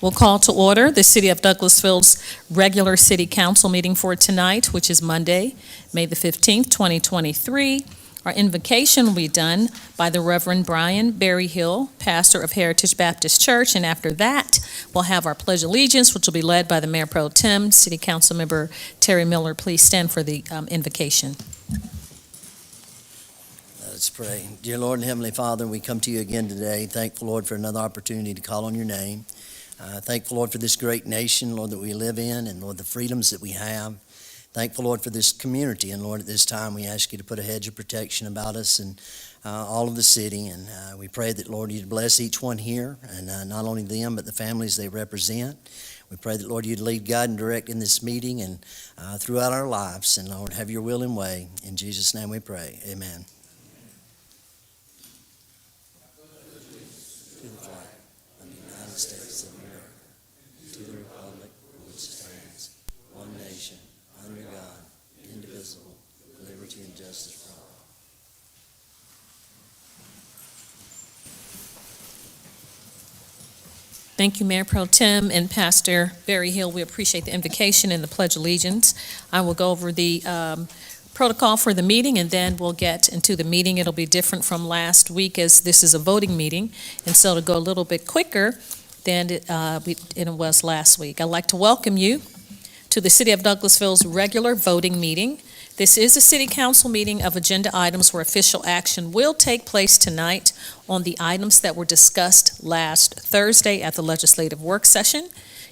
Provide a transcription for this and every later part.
We'll call to order the City of Douglasville's regular City Council meeting for tonight, which is Monday, May the 15th, 2023. Our invocation will be done by the Reverend Brian Berryhill, pastor of Heritage Baptist Church, and after that, we'll have our Pledge of Allegiance, which will be led by the Mayor Pro Tem, City Council Member Terry Miller. Please stand for the invocation. Let's pray. Dear Lord and Heavenly Father, we come to you again today, thankful, Lord, for another opportunity to call on your name. Thankful, Lord, for this great nation, Lord, that we live in, and, Lord, the freedoms that we have. Thankful, Lord, for this community, and, Lord, at this time we ask you to put a hedge of protection about us and all of the city, and we pray that, Lord, you'd bless each one here, and not only them, but the families they represent. We pray that, Lord, you'd lead, guide, and direct in this meeting and throughout our lives, and, Lord, have your will and way. In Jesus' name we pray. Amen. States of America, to the republic which stands, one nation, under God, indivisible, with liberty and justice for all. Thank you, Mayor Pro Tem and Pastor Berryhill. We appreciate the invocation and the Pledge of Allegiance. I will go over the protocol for the meeting, and then we'll get into the meeting. It'll be different from last week, as this is a voting meeting, and so to go a little bit quicker than it was last week. I'd like to welcome you to the City of Douglasville's regular voting meeting. This is a City Council meeting of agenda items where official action will take place tonight on the items that were discussed last Thursday at the legislative work session.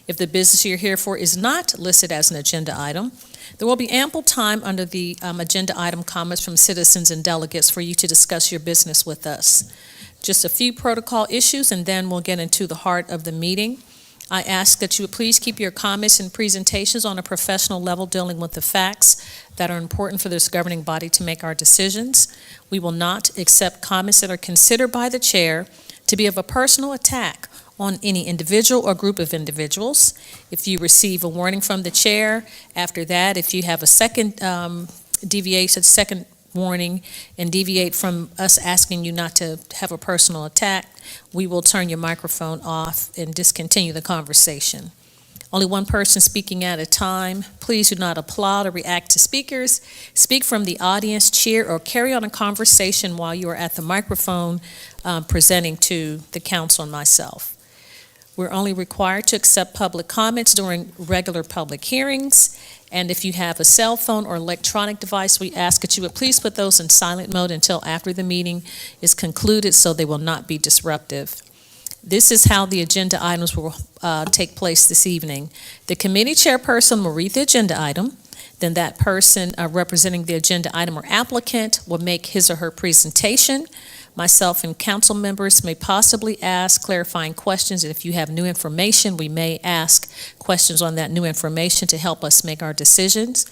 If the business you're here for is not listed as an agenda item, there will be ample time under the agenda item comments from citizens and delegates for you to discuss your business with us. Just a few protocol issues, and then we'll get into the heart of the meeting. I ask that you would please keep your comments and presentations on a professional level, dealing with the facts that are important for this governing body to make our decisions. We will not accept comments that are considered by the chair to be of a personal attack on any individual or group of individuals. If you receive a warning from the chair, after that, if you have a second second warning and deviate from us asking you not to have a personal attack, we will turn your microphone off and discontinue the conversation. Only one person speaking at a time. Please do not applaud or react to speakers. Speak from the audience, cheer, or carry on a conversation while you are at the microphone presenting to the council and myself. We're only required to accept public comments during regular public hearings. And if you have a cell phone or electronic device, we ask that you would please put those in silent mode until after the meeting is concluded, so they will not be disruptive. This is how the agenda items will take place this evening. The committee chairperson will read the agenda item. Then that person representing the agenda item or applicant will make his or her presentation. Myself and council members may possibly ask clarifying questions, and if you have new information, we may ask questions on that new information to help us make our decisions.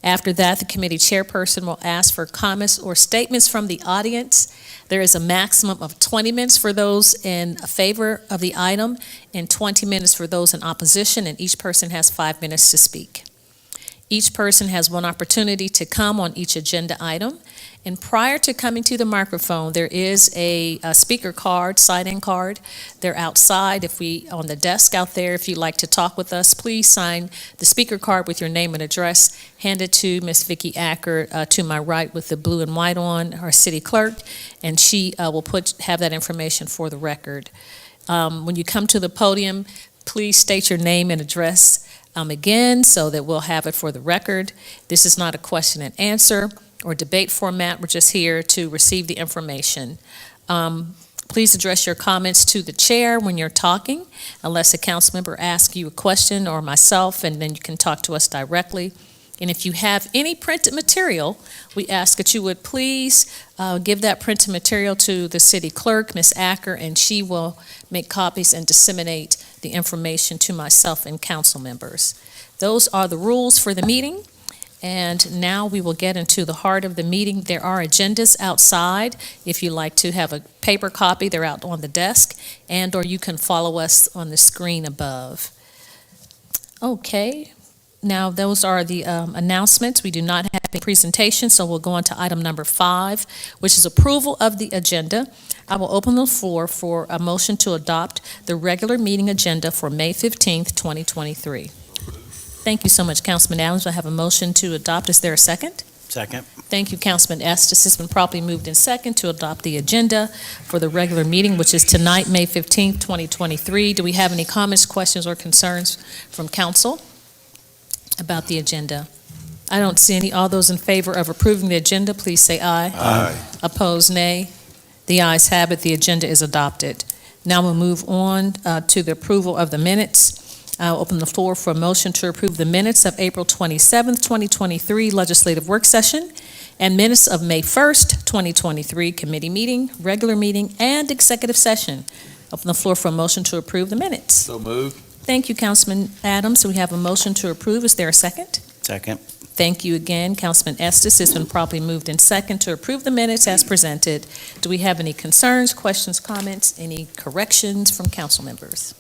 After that, the committee chairperson will ask for comments or statements from the audience. There is a maximum of 20 minutes for those in favor of the item and 20 minutes for those in opposition, and each person has 5 minutes to speak. Each person has one opportunity to come on each agenda item. And prior to coming to the microphone, there is a speaker card, sign-in card. They're outside. On the desk out there, if you'd like to talk with us, please sign the speaker card with your name and address. Hand it to Ms. Vicki Acker to my right with the blue and white on, our city clerk, and she will have that information for the record. When you come to the podium, please state your name and address again, so that we'll have it for the record. This is not a question and answer or debate format. We're just here to receive the information. Please address your comments to the chair when you're talking, unless a council member asks you a question or myself, and then you can talk to us directly. And if you have any printed material, we ask that you would please give that printed material to the city clerk, Ms. Acker, and she will make copies and disseminate the information to myself and council members. Those are the rules for the meeting. And now we will get into the heart of the meeting. There are agendas outside. If you'd like to have a paper copy, they're out on the desk, or you can follow us on the screen above. Okay, Now, those are the announcements. We do not have a presentation, so we'll go on to item number 5, which is approval of the agenda. I will open the floor for a motion to adopt the regular meeting agenda for May 15th, 2023. Thank you so much, Councilman Adams. I have a motion to adopt. Is there a second? Second. Thank you, Councilman Estes. It's been properly moved in second to adopt the agenda for the regular meeting, which is tonight, May 15th, 2023. Do we have any comments, questions, or concerns from council about the agenda? I don't see any. All those in favor of approving the agenda, please say aye. Aye. Opposed, nay. The ayes have it. The agenda is adopted. Now we'll move on to the approval of the minutes. I'll open the floor for a motion to approve the minutes of April 27th, 2023 legislative work session and minutes of May 1st, 2023 committee meeting, regular meeting, and executive session. Open the floor for a motion to approve the minutes. So moved. Thank you, Councilman Adams. So we have a motion to approve. Is there a second? Second. Thank you again, Councilman Estes. It's been properly moved in second to approve the minutes as presented. Do we have any concerns, questions, comments, any corrections from council members?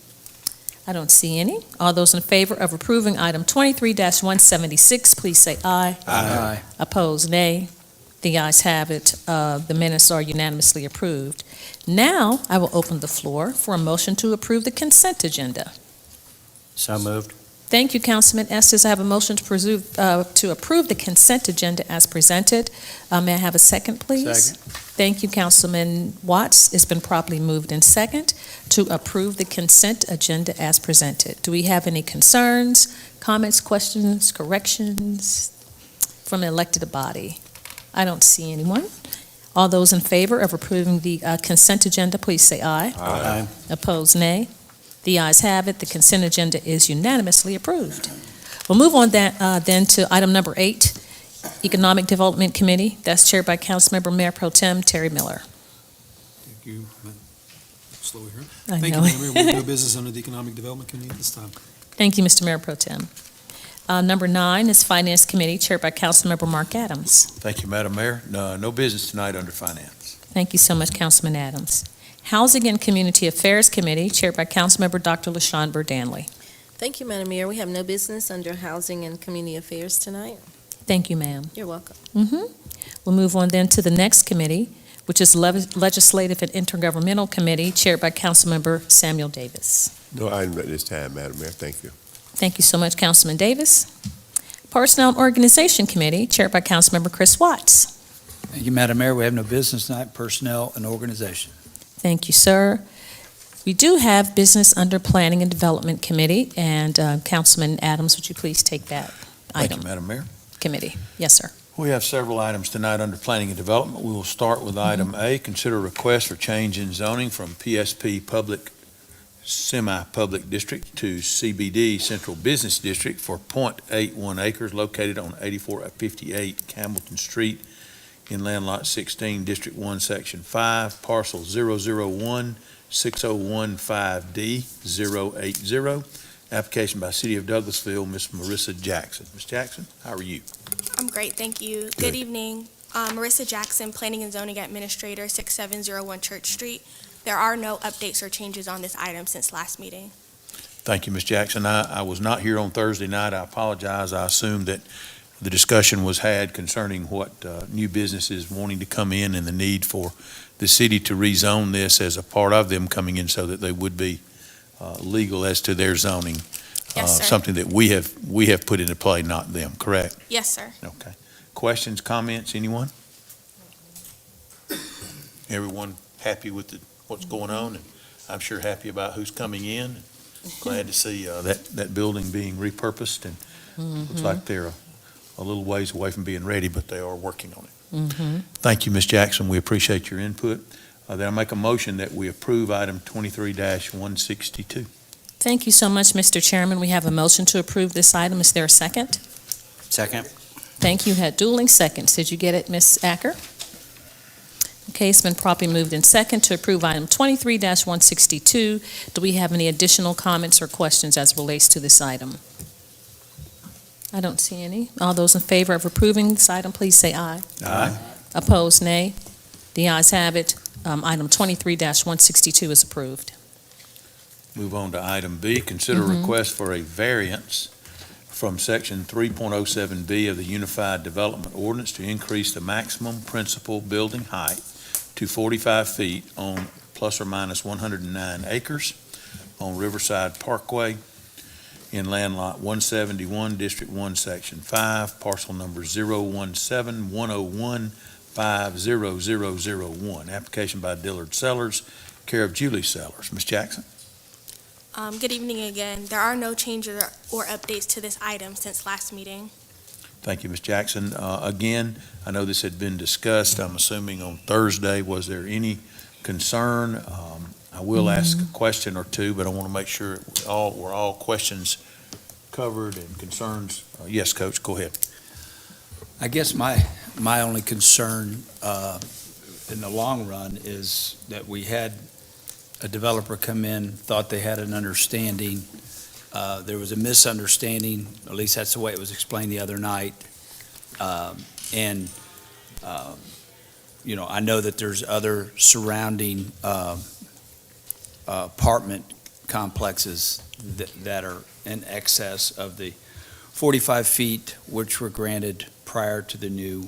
I don't see any. All those in favor of approving item 23-176, please say aye. Aye. Opposed, nay. The ayes have it. The minutes are unanimously approved. Now, I will open the floor for a motion to approve the consent agenda. So moved. Thank you, Councilman Estes. I have a motion to approve the consent agenda as presented. May I have a second, please? Second. Thank you, Councilman Watts. It's been properly moved in second to approve the consent agenda as presented. Do we have any concerns, comments, questions, corrections from the elected body? I don't see anyone. All those in favor of approving the consent agenda, please say aye. Aye. Opposed, nay. The ayes have it. The consent agenda is unanimously approved. We'll move on then to item number 8, Economic Development Committee. That's chaired by Councilmember Mayor Pro Tem Terry Miller. Thank you. Slow here. I Thank know. you, Madam Mayor. We do business under the Economic Development Committee at this time. Thank you, Mr. Mayor Pro Tem. Number 9 is Finance Committee, chaired by Councilmember Mark Adams. Thank you, Madam Mayor. No business tonight under finance. Thank you so much, Councilman Adams. Housing and Community Affairs Committee, chaired by Councilmember Dr. LaShawn Burdanley. Thank you, Madam Mayor. We have no business under Housing and Community Affairs tonight. Thank you, ma'am. You're welcome. We'll move on then to the next committee, which is Legislative and Intergovernmental Committee, chaired by Councilmember Samuel Davis. No item at this time, Madam Mayor. Thank you. Thank you so much, Councilman Davis. Personnel and Organization Committee, chaired by Councilmember Chris Watts. Thank you, Madam Mayor. We have no business tonight, personnel and organization. Thank you, sir. We do have business under Planning and Development Committee, and Councilman Adams, would you please take that Thank you, item? Madam Mayor. Committee. Yes, sir. We have several items tonight under planning and development. We will start with item A, consider request for change in zoning from PSP Public Semi-Public District to CBD Central Business District for .81 acres located on 8458 Campbellton Street in Land Lot 16, District 1, Section 5, Parcel 0016015D080. Application by City of Douglasville, Ms. Marissa Jackson. Ms. Jackson, how are you? I'm great, thank you. Good. Good evening. Marissa Jackson, Planning and Zoning Administrator, 6701 Church Street. There are no updates or changes on this item since last meeting. Thank you, Ms. Jackson. I was not here on Thursday night. I apologize. I assumed that the discussion was had concerning what new businesses wanting to come in and the need for the city to rezone this as a part of them coming in so that they would be legal as to their zoning. Yes, sir. Something that we have put into play, not them, correct? Yes, sir. Okay. Questions, comments, anyone? Everyone happy with what's going on? And I'm sure happy about who's coming in. Glad to see that building being repurposed, and looks like they're a little ways away from being ready, but they are working on it. Thank you, Ms. Jackson. We appreciate your input. Then I make a motion that we approve item 23-162. Thank you so much, Mr. Chairman. We have a motion to approve this item. Is there a second? Second. Thank you. Had dueling seconds. Did you get it, Ms. Acker? Okay, it's been properly moved in second to approve item 23-162. Do we have any additional comments or questions as relates to this item? I don't see any. All those in favor of approving this item, please say aye. Aye. Opposed, nay. The ayes have it. Item 23-162 is approved. Move on to item B, consider request for a variance from Section 3.07B of the Unified Development Ordinance to increase the maximum principal building height to 45 feet on plus or minus 109 acres on Riverside Parkway in land lot 171, District 1, Section 5, parcel number 017-101-50001. Application by Dillard Sellers, care of Julie Sellers. Ms. Jackson? Good evening again. There are no changes or updates to this item since last meeting. Thank you, Ms. Jackson. Again, I know this had been discussed, I'm assuming on Thursday. Was there any concern? I will ask a question or two, but I want to make sure we're all questions covered and concerns. Yes, Coach, go ahead. I guess my only concern in the long run is that we had a developer come in, thought they had an understanding. There was a misunderstanding, at least that's the way it was explained the other night. I know that there's other surrounding apartment complexes that are in excess of the 45 feet, which were granted prior to the new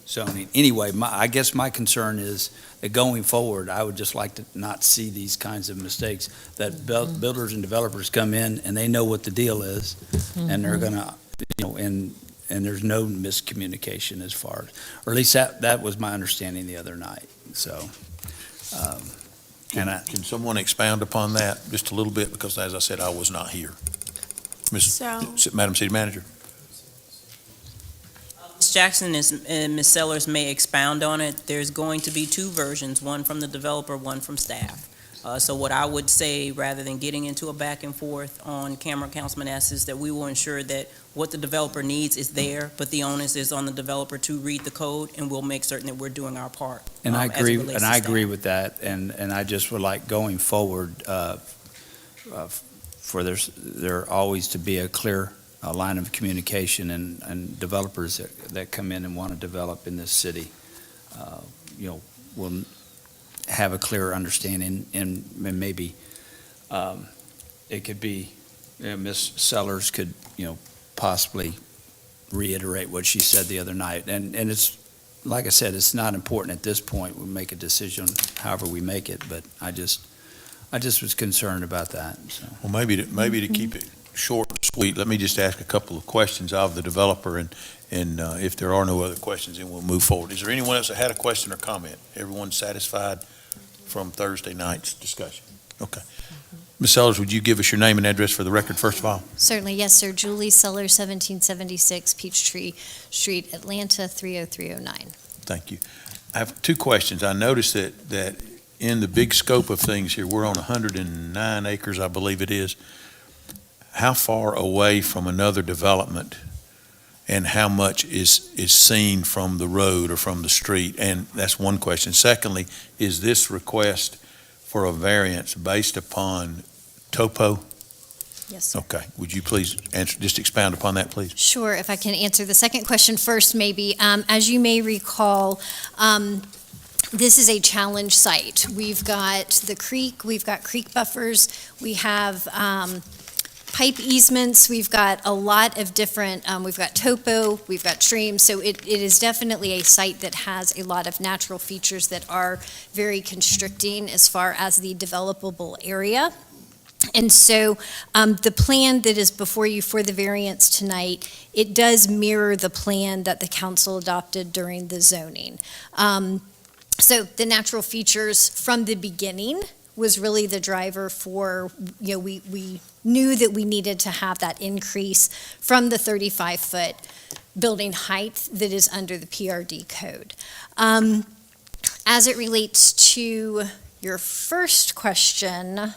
zoning. Anyway, I guess my concern is that going forward, I would just like to not see these kinds of mistakes, that builders and developers come in and they know what the deal is, and they're gonna, and there's no miscommunication as far as, or at least that was my understanding the other night, so. Can someone expound upon that just a little bit? Because as I said, I was not here. Madam City Manager. Ms. Jackson and Ms. Sellers may expound on it. There's going to be two versions, one from the developer, one from staff. So what I would say, rather than getting into a back and forth on camera, Councilman S., is that we will ensure that what the developer needs is there, but the onus is on the developer to read the code, and we'll make certain that we're doing our part. And I as it agree, relates and to I staff. agree with that, and I just would like going forward, for there always to be a clear line of communication, and developers that come in and want to develop in this city, will have a clearer understanding, and maybe it could be, Ms. Sellers could, possibly reiterate what she said the other night. And it's, like I said, it's not important at this point. We'll make a decision however we make it, but I just was concerned about that, so. Well, maybe to keep it short and sweet, let me just ask a couple of questions of the developer, and if there are no other questions, then we'll move forward. Is there anyone else that had a question or comment? Everyone satisfied from Thursday night's discussion? Okay. Ms. Sellers, would you give us your name and address for the record, first of all? Certainly, yes, sir. Julie Sellers, 1776 Peachtree Street, Atlanta, 30309. Thank you. I have two questions. I noticed that in the big scope of things here, we're on 109 acres, I believe it is. How far away from another development and how much is seen from the road or from the street? And that's one question. Secondly, is this request for a variance based upon topo? Yes, sir. Okay. Would you please just expound upon that, please? Sure, if I can answer the second question first, maybe. As you may recall, this is a challenge site. We've got the creek, we've got creek buffers, we have pipe easements, we've got a lot of different, we've got topo, we've got streams, so it is definitely a site that has a lot of natural features that are very constricting as far as the developable area. And so the plan that is before you for the variance tonight, it does mirror the plan that the council adopted during the zoning. So the natural features from the beginning was really the driver for, we knew that we needed to have that increase from the 35-foot building height that is under the PRD code. As it relates to your first question,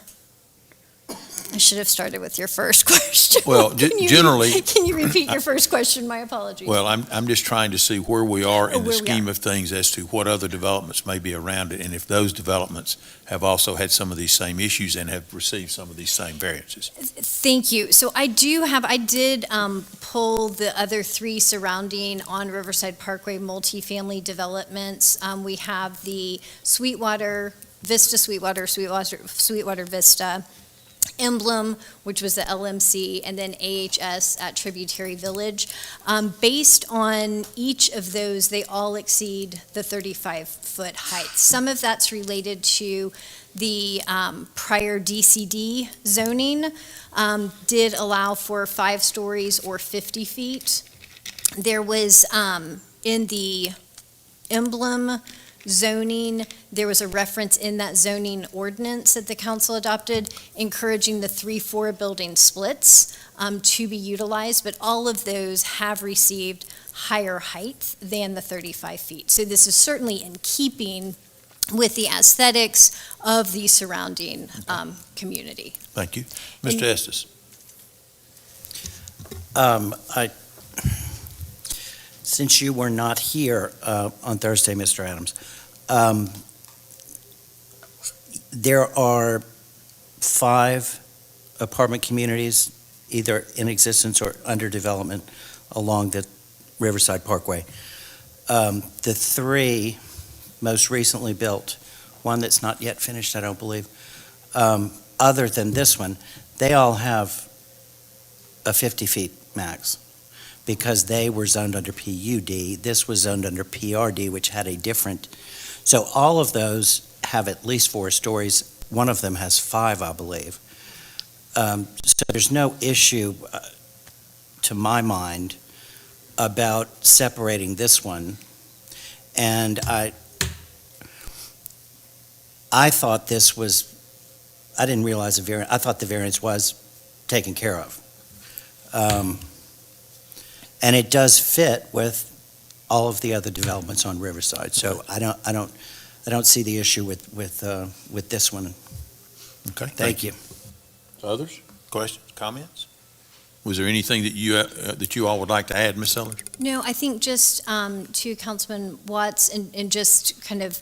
I should have started with your first question. Well, generally. Can you repeat your first question? My apologies. Well, I'm just trying to see where we are in the where we scheme of things as to what other developments may be around it, and if those developments have also had some of these same issues and have received some of these same variances. Thank you. So I did pull the other three surrounding on Riverside Parkway multifamily developments. We have the Sweetwater Vista, Emblem, which was the LMC, and then AHS at Tributary Village. Based on each of those, they all exceed the 35-foot height. Some of that's related to the prior DCD zoning, did allow for 5 stories or 50 feet. There was, in the Emblem zoning, there was a reference in that zoning ordinance that the council adopted encouraging the 3-4 building splits to be utilized, but all of those have received higher height than the 35 feet. So this is certainly in keeping with the aesthetics of the surrounding community. Thank you. Mr. Estes? Since you were not here on Thursday, Mr. Adams, there are 5 apartment communities either in existence or under development along the Riverside Parkway. The 3 most recently built, one that's not yet finished, I don't believe, other than this one, they all have a 50 feet max because they were zoned under PUD. This was zoned under PRD, which had a different. So all of those have at least 4 stories. One of them has 5, I believe. So there's no issue, to my mind, about separating this one. And I thought this was, I didn't realize the variance, I thought the variance was taken care of. And it does fit with all of the other developments on Riverside. So I don't see the issue with this one. Okay. Thank you. Others? Questions, comments? Was there anything that you all would like to add, Ms. Sellers? No, I think just to Councilman Watts and just kind of,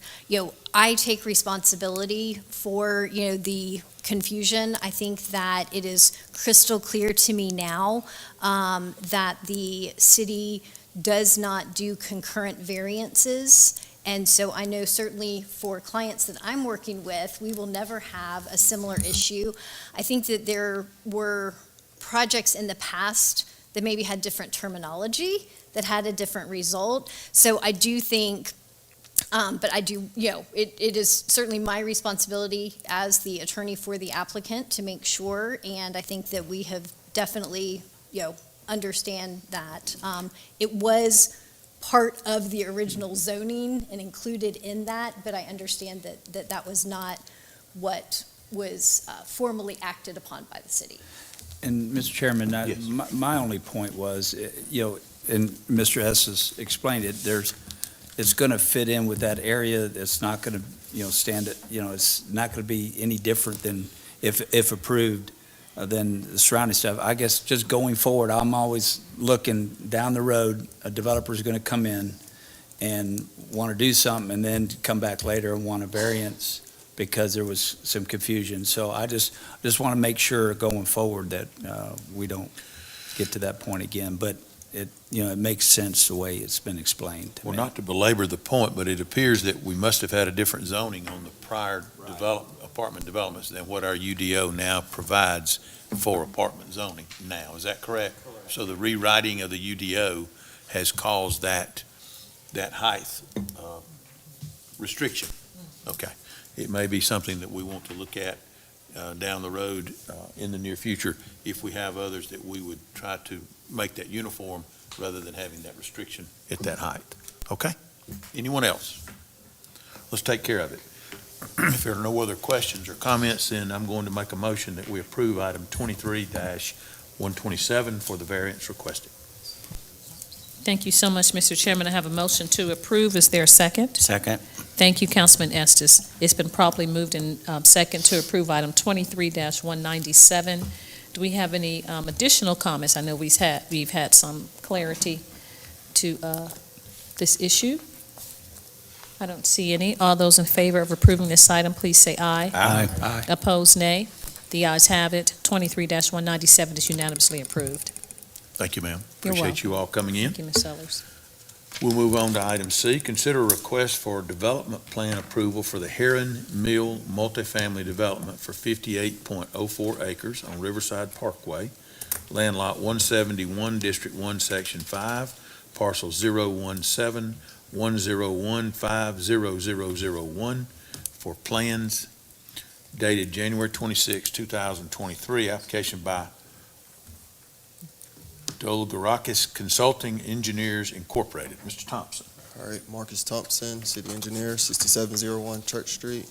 I take responsibility for, the confusion. I think that it is crystal clear to me now that the city does not do concurrent variances. And so I know certainly for clients that I'm working with, we will never have a similar issue. I think that there were projects in the past that maybe had different terminology that had a different result. So I do think, but I do, it is certainly my responsibility as the attorney for the applicant to make sure, and I think that we have definitely, understand that. It was part of the original zoning and included in that, but I understand that was not what was formally acted upon by the city. And Mr. Chairman, Yes. my only point was, and Mr. Estes explained it, it's going to fit in with that area. It's not going to, stand it, it's not going to be any different than if approved than the surrounding stuff. I guess just going forward, I'm always looking down the road, a developer's going to come in and want to do something and then come back later and want a variance because there was some confusion. So I just want to make sure going forward that we don't get to that point again. But it makes sense the way it's been explained to Well, me. not to belabor the point, but it appears that we must have had a different zoning on the prior apartment developments than what our UDO now provides for apartment zoning now. Is that correct? Correct. So the rewriting of the UDO has caused that height restriction. Okay. It may be something that we want to look at down the road in the near future if we have others that we would try to make that uniform rather than having that restriction at that height. Okay? Anyone else? Let's take care of it. If there are no other questions or comments, then I'm going to make a motion that we approve item 23-127 for the variance requested. Thank you so much, Mr. Chairman. I have a motion to approve. Is there a second? Second. Thank you, Councilman Estes. It's been properly moved in second to approve item 23-197. Do we have any additional comments? I know we've had some clarity to this issue. I don't see any. All those in favor of approving this item, please say aye. Aye. Opposed, nay. The ayes have it. 23-197 is unanimously approved. Thank you, ma'am. You're Appreciate you all coming in. Thank you, Ms. Sellers. We'll move on to item C, consider a request for development plan approval for the Heron Mill multifamily development for 58.04 acres on Riverside Parkway, land lot 171, District 1, Section 5, parcel 017-101500001 for plans dated January 26, 2023, application by Douglasville Consulting Engineers Incorporated. Mr. Thompson. All right, Marcus Thompson, City Engineer, 6701 Church Street.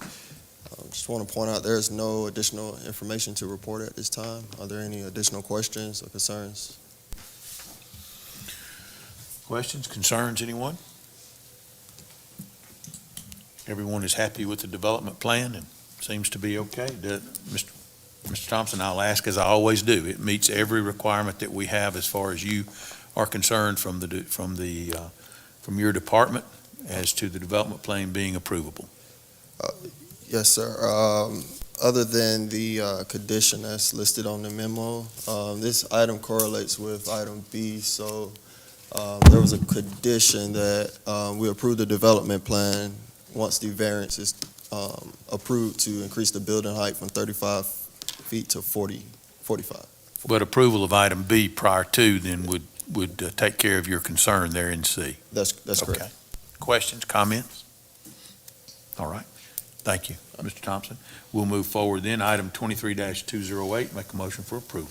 Just want to point out there's no additional information to report at this time. Are there any additional questions or concerns? Questions, concerns, anyone? Everyone is happy with the development plan and seems to be okay. Mr. Thompson, I'll ask as I always do. It meets every requirement that we have as far as you are concerned from your department as to the development plan being approvable. Yes, sir. Other than the condition that's listed on the memo, this item correlates with item B, so there was a condition that we approve the development plan once the variance is approved to increase the building height from 35 feet to 45. But approval of item B prior to then would take care of your concern there in C. That's correct. Okay. Questions, comments? All right. Thank you, Mr. Thompson. We'll move forward then. Item 23-208, make a motion for approval.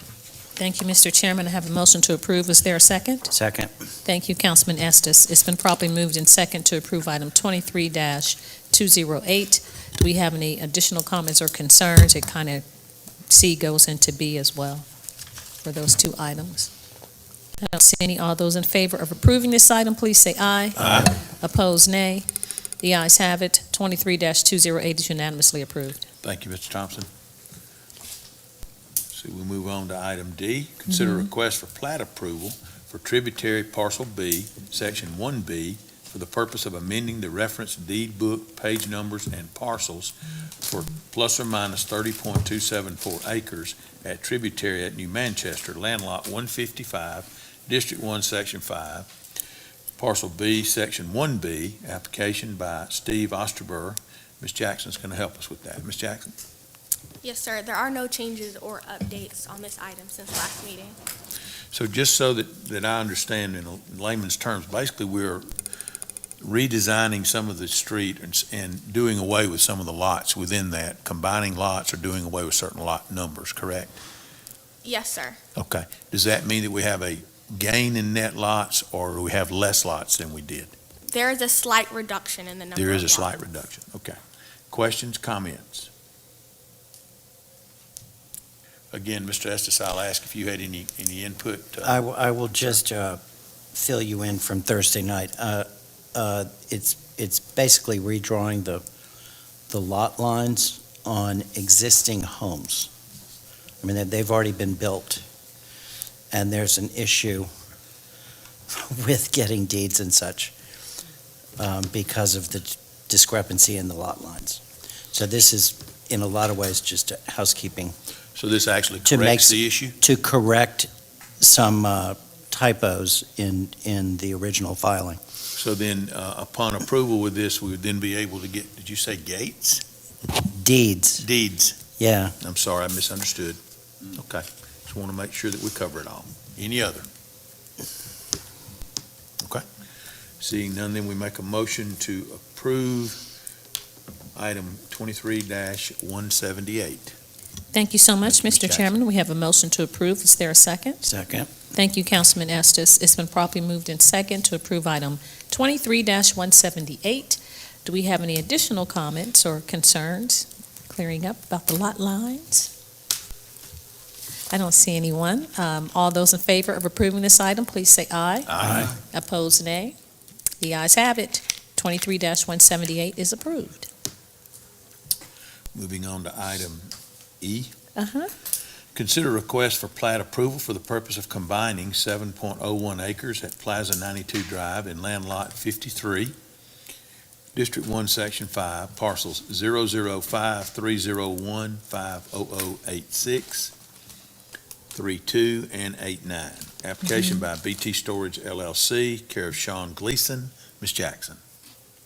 Thank you, Mr. Chairman. I have a motion to approve. Is there a second? Second. Thank you, Councilman Estes. It's been properly moved in second to approve item 23-208. Do we have any additional comments or concerns? It kind of, C goes into B as well for those two items. I don't see any. All those in favor of approving this item, please say aye. Aye. Opposed, nay. The ayes have it. 23-208 is unanimously approved. Thank you, Mr. Thompson. So we move on to item D. Consider request for plat approval for tributary parcel B, section 1B, for the purpose of amending the reference deed book, page numbers, and parcels for plus or minus 30.274 acres at tributary at New Manchester, land lot 155, District 1, Section 5, parcel B, section 1B, application by Steve Osterberg. Ms. Jackson's going to help us with that. Ms. Jackson? Yes, sir. There are no changes or updates on this item since last meeting. So just so that I understand in layman's terms, basically we're redesigning some of the street and doing away with some of the lots within that, combining lots or doing away with certain lot numbers, correct? Yes, sir. Okay. Does that mean that we have a gain in net lots or do we have less lots than we did? There is a slight reduction in the number of There is a lots. slight reduction. Okay. Questions, comments? Again, Mr. Estes, I'll ask if you had any input. I will just fill you in from Thursday night. It's basically redrawing the lot lines on existing homes. I mean, they've already been built, and there's an issue with getting deeds and such because of the discrepancy in the lot lines. So this is, in a lot of ways, just a housekeeping So this actually to make corrects the issue? to correct some typos in the original filing. So then, upon approval with this, we would then be able to get, did you say gates? Deeds, Deeds. yeah. I'm sorry, I misunderstood. Okay. Just want to make sure that we cover it all. Any other? Okay. Seeing none, then we make a motion to approve item 23-178. Thank you so much, Ms. Mr. Jackson. Chairman. We have a motion to approve. Is there a second? Second. Thank you, Councilman Estes. It's been properly moved in second to approve item 23-178. Do we have any additional comments or concerns clearing up about the lot lines? I don't see anyone. All those in favor of approving this item, please say aye. Aye. Opposed, nay. The ayes have it. 23-178 is approved. Moving on to item E. Uh-huh. Consider request for plat approval for the purpose of combining 7.01 acres at Plaza 92 Drive in land lot 53, District 1, Section 5, parcels 005-301-50086, 32, and 89. application by BT Storage LLC, care of Sean Gleason. Ms. Jackson.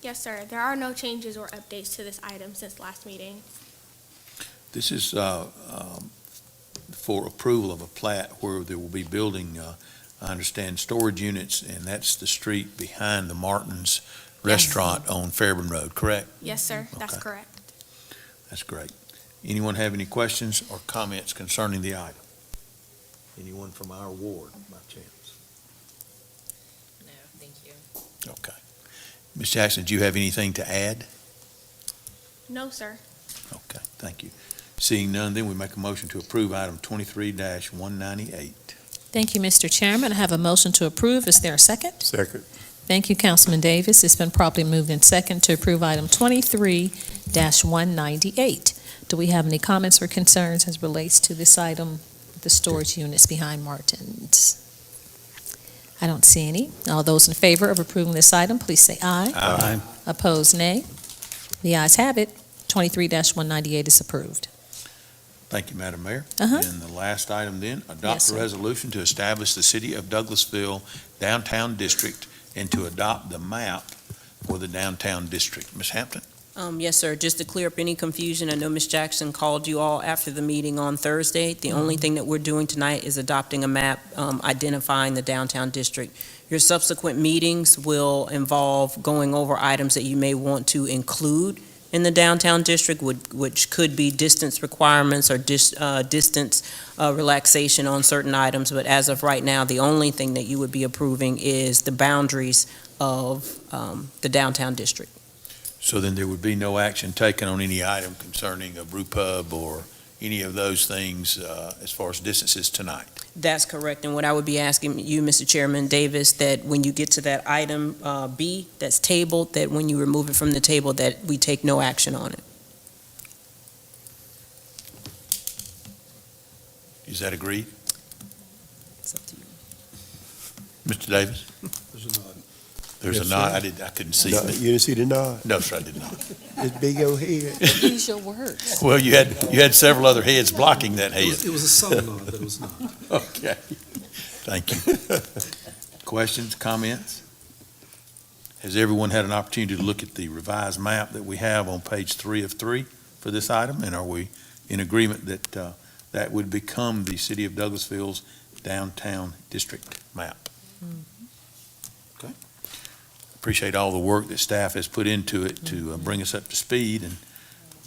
Yes, sir. There are no changes or updates to this item since last meeting. This is for approval of a plat where they will be building, I understand, storage units, and that's the street behind the Martin's Restaurant on Fairburn Road, correct? Yes, sir. That's Okay. correct. That's great. Anyone have any questions or comments concerning the item? Anyone from our ward, by chance? No, thank you. Okay. Ms. Jackson, do you have anything to add? No, sir. Okay, thank you. Seeing none, then we make a motion to approve item 23-198. Thank you, Mr. Chairman. I have a motion to approve. Is there a second? Second. Thank you, Councilman Davis. It's been properly moved in second to approve item 23-198. Do we have any comments or concerns as relates to this item, the storage units behind Martin's? I don't see any. All those in favor of approving this item, please say aye. Aye. Opposed, nay. The ayes have it. 23-198 is approved. Thank you, Madam Mayor. Uh-huh. And the last item then, Yes, adopt sir. a resolution to establish the City of Douglasville Downtown District and to adopt the map for the downtown district. Ms. Hampton? Yes, sir. Just to clear up any confusion, I know Ms. Jackson called you all after the meeting on Thursday. The only thing that we're doing tonight is adopting a map identifying the downtown district. Your subsequent meetings will involve going over items that you may want to include in the downtown district, which could be distance requirements or distance relaxation on certain items. But as of right now, the only thing that you would be approving is the boundaries of the downtown district. So then there would be no action taken on any item concerning a brew pub or any of those things as far as distances tonight? That's correct, and what I would be asking you, Mr. Chairman Davis, that when you get to that item B that's tabled, that when you remove it from the table, that we take no action on it. Is that agreed? It's up to you. Mr. Davis? There's a nod. There's Yes, a nod. sir. I couldn't see No, it. you didn't see the nod? No, sir, I did not. It's big old head. Use your words. Well, you had several other heads blocking that head. It was a subtle nod, but it was not. Okay. Thank you. Questions, comments? Has everyone had an opportunity to look at the revised map that we have on page 3 of 3 for this item? And are we in agreement that that would become the City of Douglasville's downtown district map? Okay. Appreciate all the work that staff has put into it to bring us up to speed, and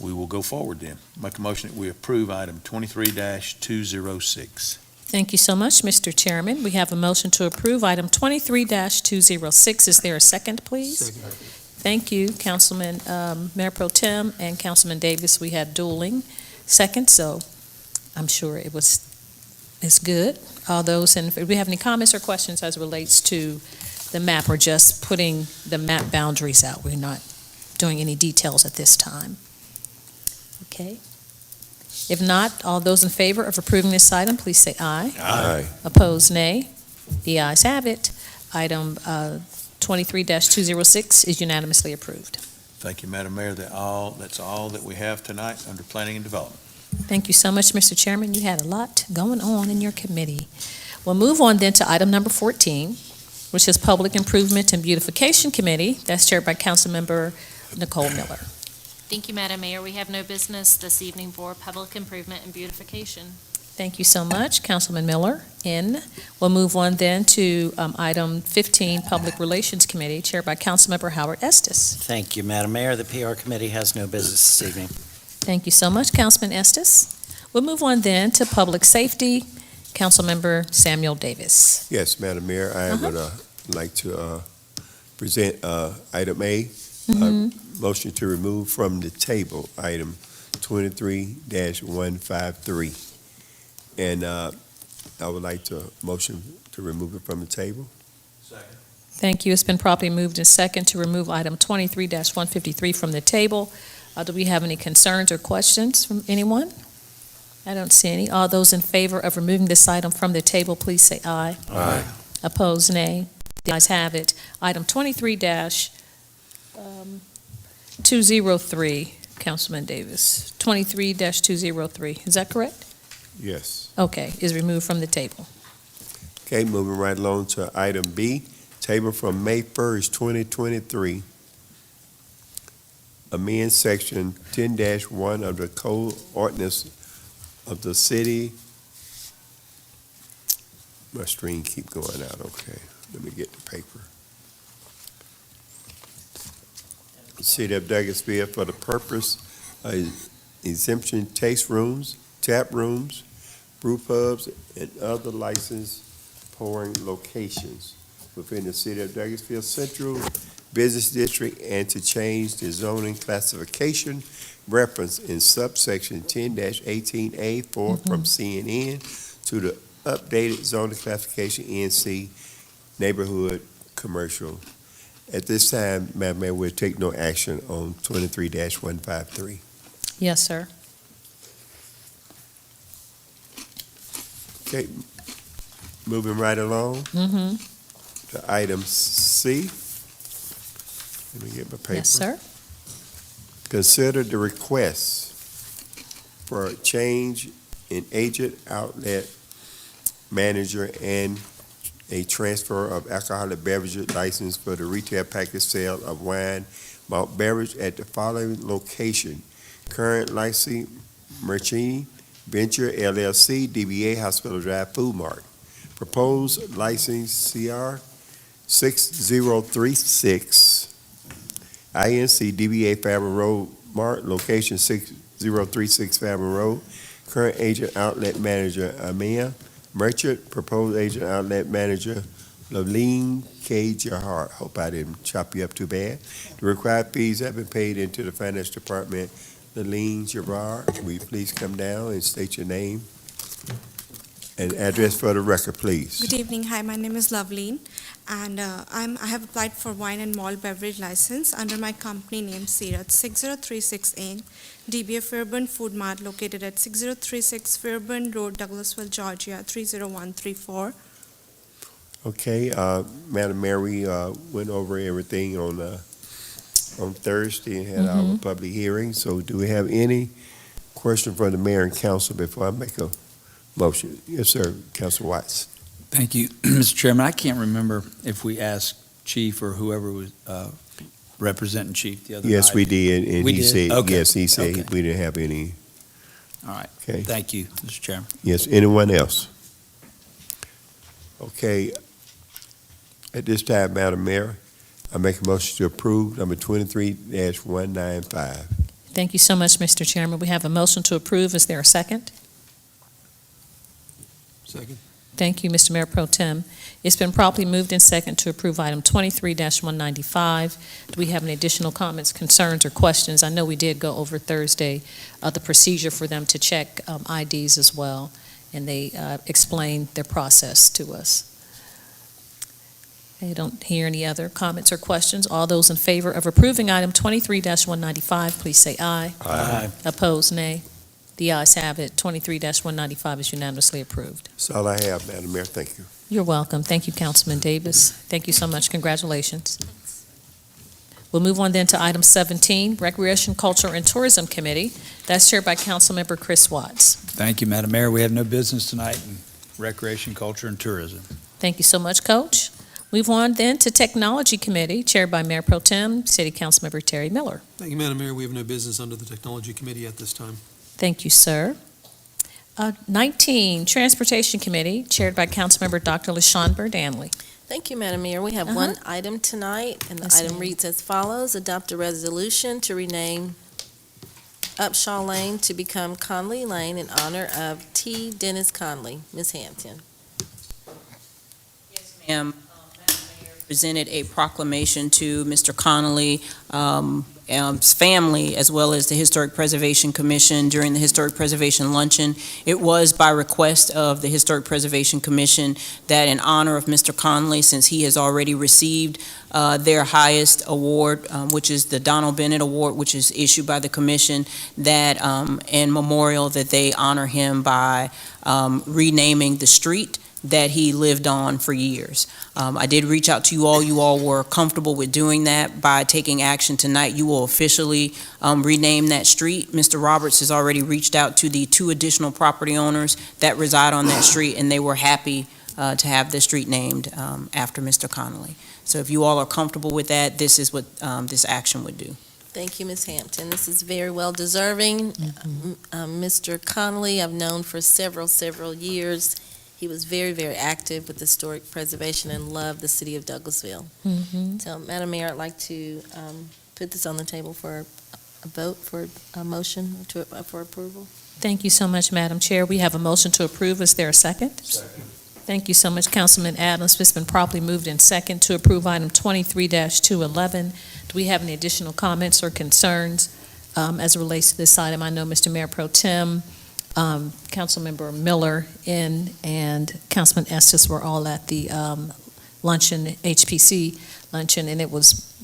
we will go forward then. Make a motion that we approve item 23-206. Thank you so much, Mr. Chairman. We have a motion to approve item 23-206. Is there a second, please? Second. Thank you, Councilman, Mayor Pro Tem and Councilman Davis. We had dueling seconds, so I'm sure it's good. All those, and if we have any comments or questions as it relates to the map, or just putting the map boundaries out? We're not doing any details at this time. Okay. If not, all those in favor of approving this item, please say aye. Aye. Opposed, nay. The ayes have it. Item 23-206 is unanimously approved. Thank you, Madam Mayor. That's all that we have tonight under Planning and Development. Thank you so much, Mr. Chairman. You had a lot going on in your committee. We'll move on then to item number 14, which is Public Improvement and Beautification Committee. That's chaired by Councilmember Nicole Miller. Thank you, Madam Mayor. We have no business this evening for Public Improvement and Beautification. Thank you so much, Councilman Miller. We'll move on then to item 15, Public Relations Committee, chaired by Councilmember Howard Estes. Thank you, Madam Mayor. The PR Committee has no business this evening. Thank you so much, Councilman Estes. We'll move on then to Public Safety, Councilmember Samuel Davis. Yes, Madam Mayor, I would like to present item A, motion to remove from the table item 23-153. And I would like to motion to remove it from the table. Second. Thank you. It's been properly moved in second to remove item 23-153 from the table. Do we have any concerns or questions from anyone? I don't see any. All those in favor of removing this item from the table, please say aye. Aye. Opposed, nay. The ayes have it. Item 23-203, Councilman Davis. 23-203, is that correct? Yes. Okay, is removed from the table. Okay, moving right along to item B, table from May 1st, 2023. Amend section 10-1 of the code ordinance of the city. My screen keep going out, okay. Let me get the paper. City of Douglasville for the purpose of exemption taste rooms, tap rooms, brew pubs, and other licensed pouring locations within the City of Douglasville Central Business District, and to change the zoning classification reference in subsection 10-18A4 from CNN to the updated zoning classification NC neighborhood commercial. At this time, Madam Mayor, we'll take no action on 23-153. Yes, sir. Okay, moving right along Mm-hmm. to item C. Let me get my paper. Yes, sir. Consider the request for a change in agent outlet manager and a transfer of alcoholic beverages license for the retail package sale of wine, malt beverage at the following location. Current licensee, Merchini Venture LLC, DBA Hospital Drive Food Mart. Proposed license CR 6036, INC DBA Fairburn Road Mart, location 6036 Fairburn Road. Current agent outlet manager, Amia Merchant. Proposed agent outlet manager, Laleen K. Jahar. Hope I didn't chop you up too bad. The required fees have been paid into the finance department. Laleen Jahar, will you please come down and state your name and address for the record, please? Good evening. Hi, my name is Loveleen, and I have applied for wine and malt beverage license under my company name Sirat 6036 Inc., DBA Fairburn Food Mart, located at 6036 Fairburn Road, Douglasville, Georgia 30134. Okay, Madam Mayor, we went over everything on Thursday and had our public hearing. So do we have any question for the mayor and council before I make a motion? Yes, sir, Councilor Watts. Thank you, Mr. Chairman. I can't remember if we asked Chief or whoever was representing Chief the other night. Yes, we did, and We he did? said, Okay. yes, he said Okay. we didn't have any. All right. Okay, Thank you, Mr. Chairman. yes, anyone else? Okay, at this time, Madam Mayor, I make a motion to approve number 23-195. Thank you so much, Mr. Chairman. We have a motion to approve. Is there a second? Second. Thank you, Mr. Mayor Pro Tem. It's been properly moved in second to approve item 23-195. Do we have any additional comments, concerns, or questions? I know we did go over Thursday the procedure for them to check IDs as well, and they explained their process to us. I don't hear any other comments or questions. All those in favor of approving item 23-195, please say aye. Aye. Opposed, nay. The ayes have it. 23-195 is unanimously approved. That's all I have, Madam Mayor, thank you. You're welcome. Thank you, Councilman Davis. Thank you so much. Congratulations. We'll move on then to item 17, Recreation, Culture, and Tourism Committee. That's chaired by Councilmember Chris Watts. Thank you, Madam Mayor. We have no business tonight in Recreation, Culture, and Tourism. Thank you so much, Coach. Move on then to Technology Committee, chaired by Mayor Pro Tem, City Councilmember Terry Miller. Thank you, Madam Mayor. We have no business under the Technology Committee at this time. Thank you, sir. 19, Transportation Committee, chaired by Councilmember Dr. LaShawn Danley. Thank you, Madam Mayor. We have one item tonight, and the Yes, item ma'am. reads as follows: adopt a resolution to rename Upshaw Lane to become Conley Lane in honor of T. Dennis Conley. Ms. Hampton. Yes, ma'am. Madam Mayor presented a proclamation to Mr. Connolly, family, as well as the Historic Preservation Commission during the Historic Preservation Luncheon. It was by request of the Historic Preservation Commission that in honor of Mr. Connolly, since he has already received their highest award, which is the Donald Bennett Award, which is issued by the commission, that in memorial that they honor him by renaming the street that he lived on for years. I did reach out to you all. You all were comfortable with doing that. By taking action tonight, you will officially rename that street. Mr. Roberts has already reached out to the 2 additional property owners that reside on that street, and they were happy to have the street named after Mr. Connolly. So if you all are comfortable with that, this is what this action would do. Thank you, Ms. Hampton. This is very well deserving. Mr. Connolly, I've known for several years. He was very, very active with historic preservation and loved the city of Douglasville. So, Madam Mayor, I'd like to put this on the table for a vote, for a motion for approval. Thank you so much, Madam Chair. We have a motion to approve. Is there a second? Second. Thank you so much, Councilman Adams. It's been properly moved in second to approve item 23-211. Do we have any additional comments or concerns as it relates to this item? I know Mr. Mayor Pro Tem, Councilmember Miller and Councilman Estes were all at the luncheon, HPC luncheon, and it was,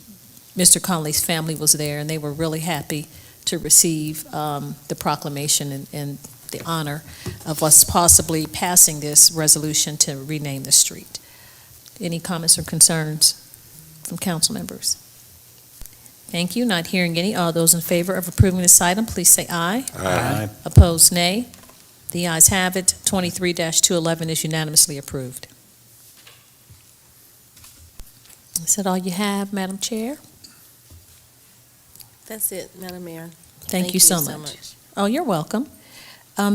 Mr. Connolly's family was there, and they were really happy to receive the proclamation and the honor of us possibly passing this resolution to rename the street. Any comments or concerns from council members? Thank you. Not hearing any. All those in favor of approving this item, please say aye. Aye. Opposed, nay. The ayes have it. 23-211 is unanimously approved. Is that all you have, Madam Chair? That's it, Madam Mayor. Thank you so much. Oh, you're welcome.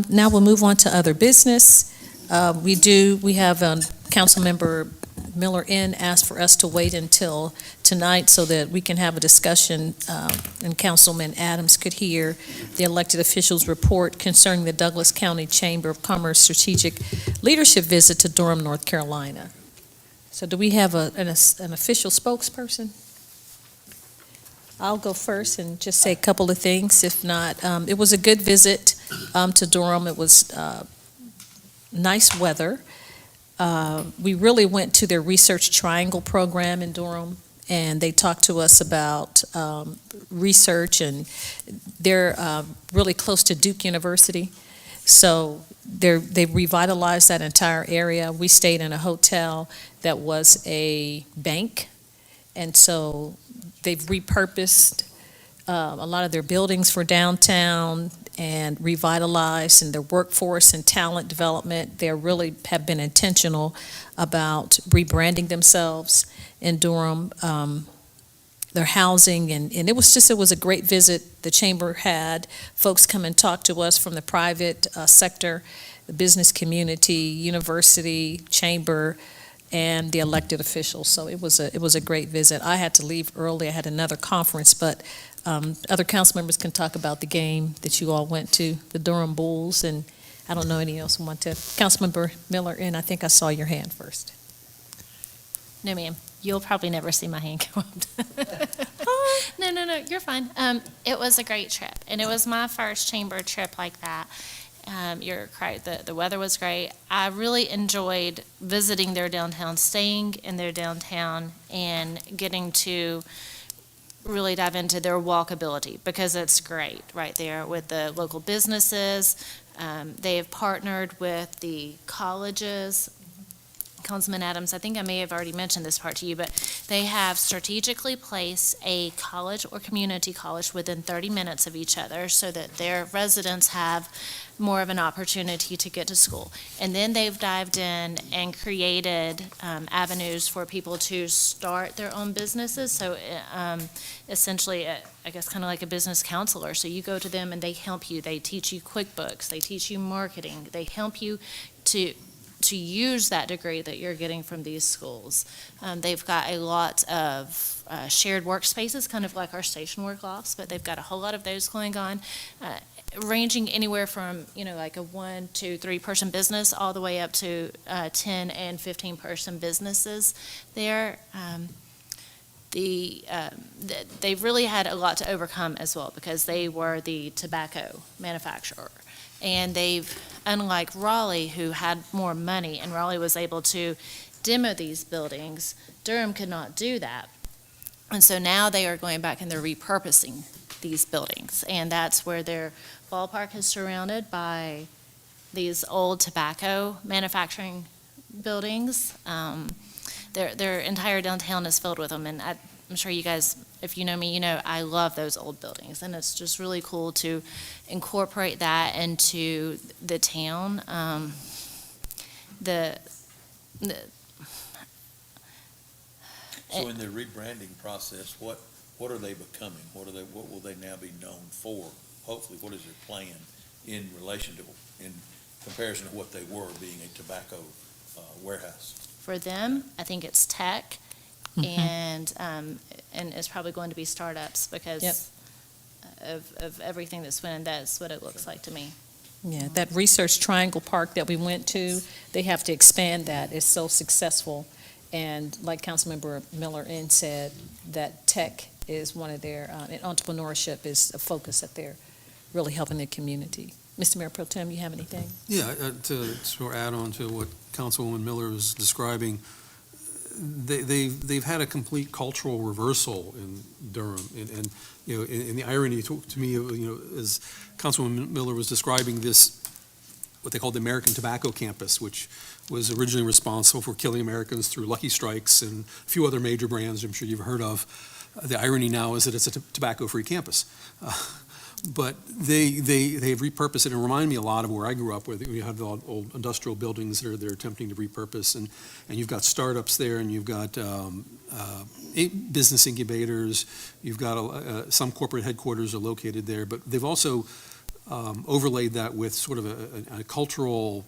Now we'll move on to other business. We have Councilmember Miller asked for us to wait until tonight so that we can have a discussion and Councilman Adams could hear the elected officials' report concerning the Douglas County Chamber of Commerce strategic leadership visit to Durham, North Carolina. So do we have an official spokesperson? I'll go first and just say a couple of things. If not, it was a good visit to Durham. It was nice weather. We really went to their Research Triangle program in Durham, and they talked to us about research, and they're really close to Duke University. So they've revitalized that entire area. We stayed in a hotel that was a bank, and so they've repurposed a lot of their buildings for downtown and revitalized, and their workforce and talent development. They really have been intentional about rebranding themselves in Durham, their housing, and it was a great visit. The chamber had folks come and talk to us from the private sector, the business community, university, chamber, and the elected officials. So it was a great visit. I had to leave early. I had another conference, but other council members can talk about the game that you all went to, the Durham Bulls, and I don't know anyone else want to. Councilmember Miller, and I think I saw your hand first. No, ma'am. You'll probably never see my hand go up. No, you're fine. It was a great trip, and it was my first chamber trip like that. You're correct. The weather was great. I really enjoyed visiting their downtown, staying in their downtown, and getting to really dive into their walkability, because it's great right there with the local businesses. They have partnered with the colleges. Councilman Adams, I think I may have already mentioned this part to you, but they have strategically placed a college or community college within 30 minutes of each other so that their residents have more of an opportunity to get to school. And then they've dived in and created avenues for people to start their own businesses. So essentially, I guess kind of like a business counselor. So you go to them and they help you. They teach you QuickBooks. They teach you marketing. They help you to use that degree that you're getting from these schools. They've got a lot of shared workspaces, kind of like our station work lofts, but they've got a whole lot of those going on, ranging anywhere from, like a 1 to 3 person business all the way up to 10 and 15 person businesses there. They've really had a lot to overcome as well, because they were the tobacco manufacturer. And they've, unlike Raleigh, who had more money, and Raleigh was able to demo these buildings, Durham could not do that. And so now they are going back and they're repurposing these buildings. And that's where their ballpark is surrounded by these old tobacco manufacturing buildings. Their entire downtown is filled with them. And I'm sure you guys, if you know me, I love those old buildings, and it's just really cool to incorporate that into the town. So in the rebranding process, what are they becoming? What will they now be known for? Hopefully, what is their plan in relation to, in comparison to what they were being a tobacco warehouse? For them, I think it's tech, and it's probably going to be startups because of everything that's went in. That's what it looks like to me. Yeah, that Research Triangle Park that we went to, they have to expand that. It's so successful. And like Councilmember Miller said, that tech is one of their, and entrepreneurship is a focus that they're really helping the community. Mr. Mayor Pro Tem, you have anything? Yeah, to sort of add on to what Councilwoman Miller was describing, they've had a complete cultural reversal in Durham, and you know, and the irony to me, you know, as Councilwoman Miller was describing this, what they called the American Tobacco Campus, which was originally responsible for killing Americans through Lucky Strikes and a few other major brands I'm sure you've heard of. The irony now is that it's a tobacco-free campus. But they've repurposed it and remind me a lot of where I grew up, where we have the old industrial buildings that they're attempting to repurpose, and you've got startups there, and you've got business incubators, you've got some corporate headquarters are located there, but they've also overlaid that with sort of a cultural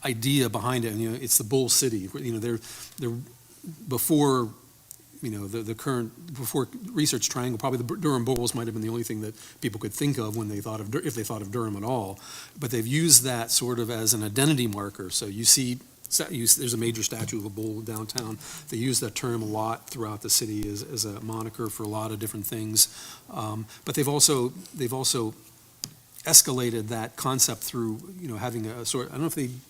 idea behind it. And, you know, it's the Bull City. You know, they're before, you know, the current, before Research Triangle, probably the Durham Bulls might have been the only thing that people could think of when they thought of, if they thought of Durham at all. But they've used that sort of as an identity marker. So you see, there's a major statue of a bull downtown. They use that term a lot throughout the city as a moniker for a lot of different things. But they've also escalated that concept through, you know, having a sort, I don't know if I'm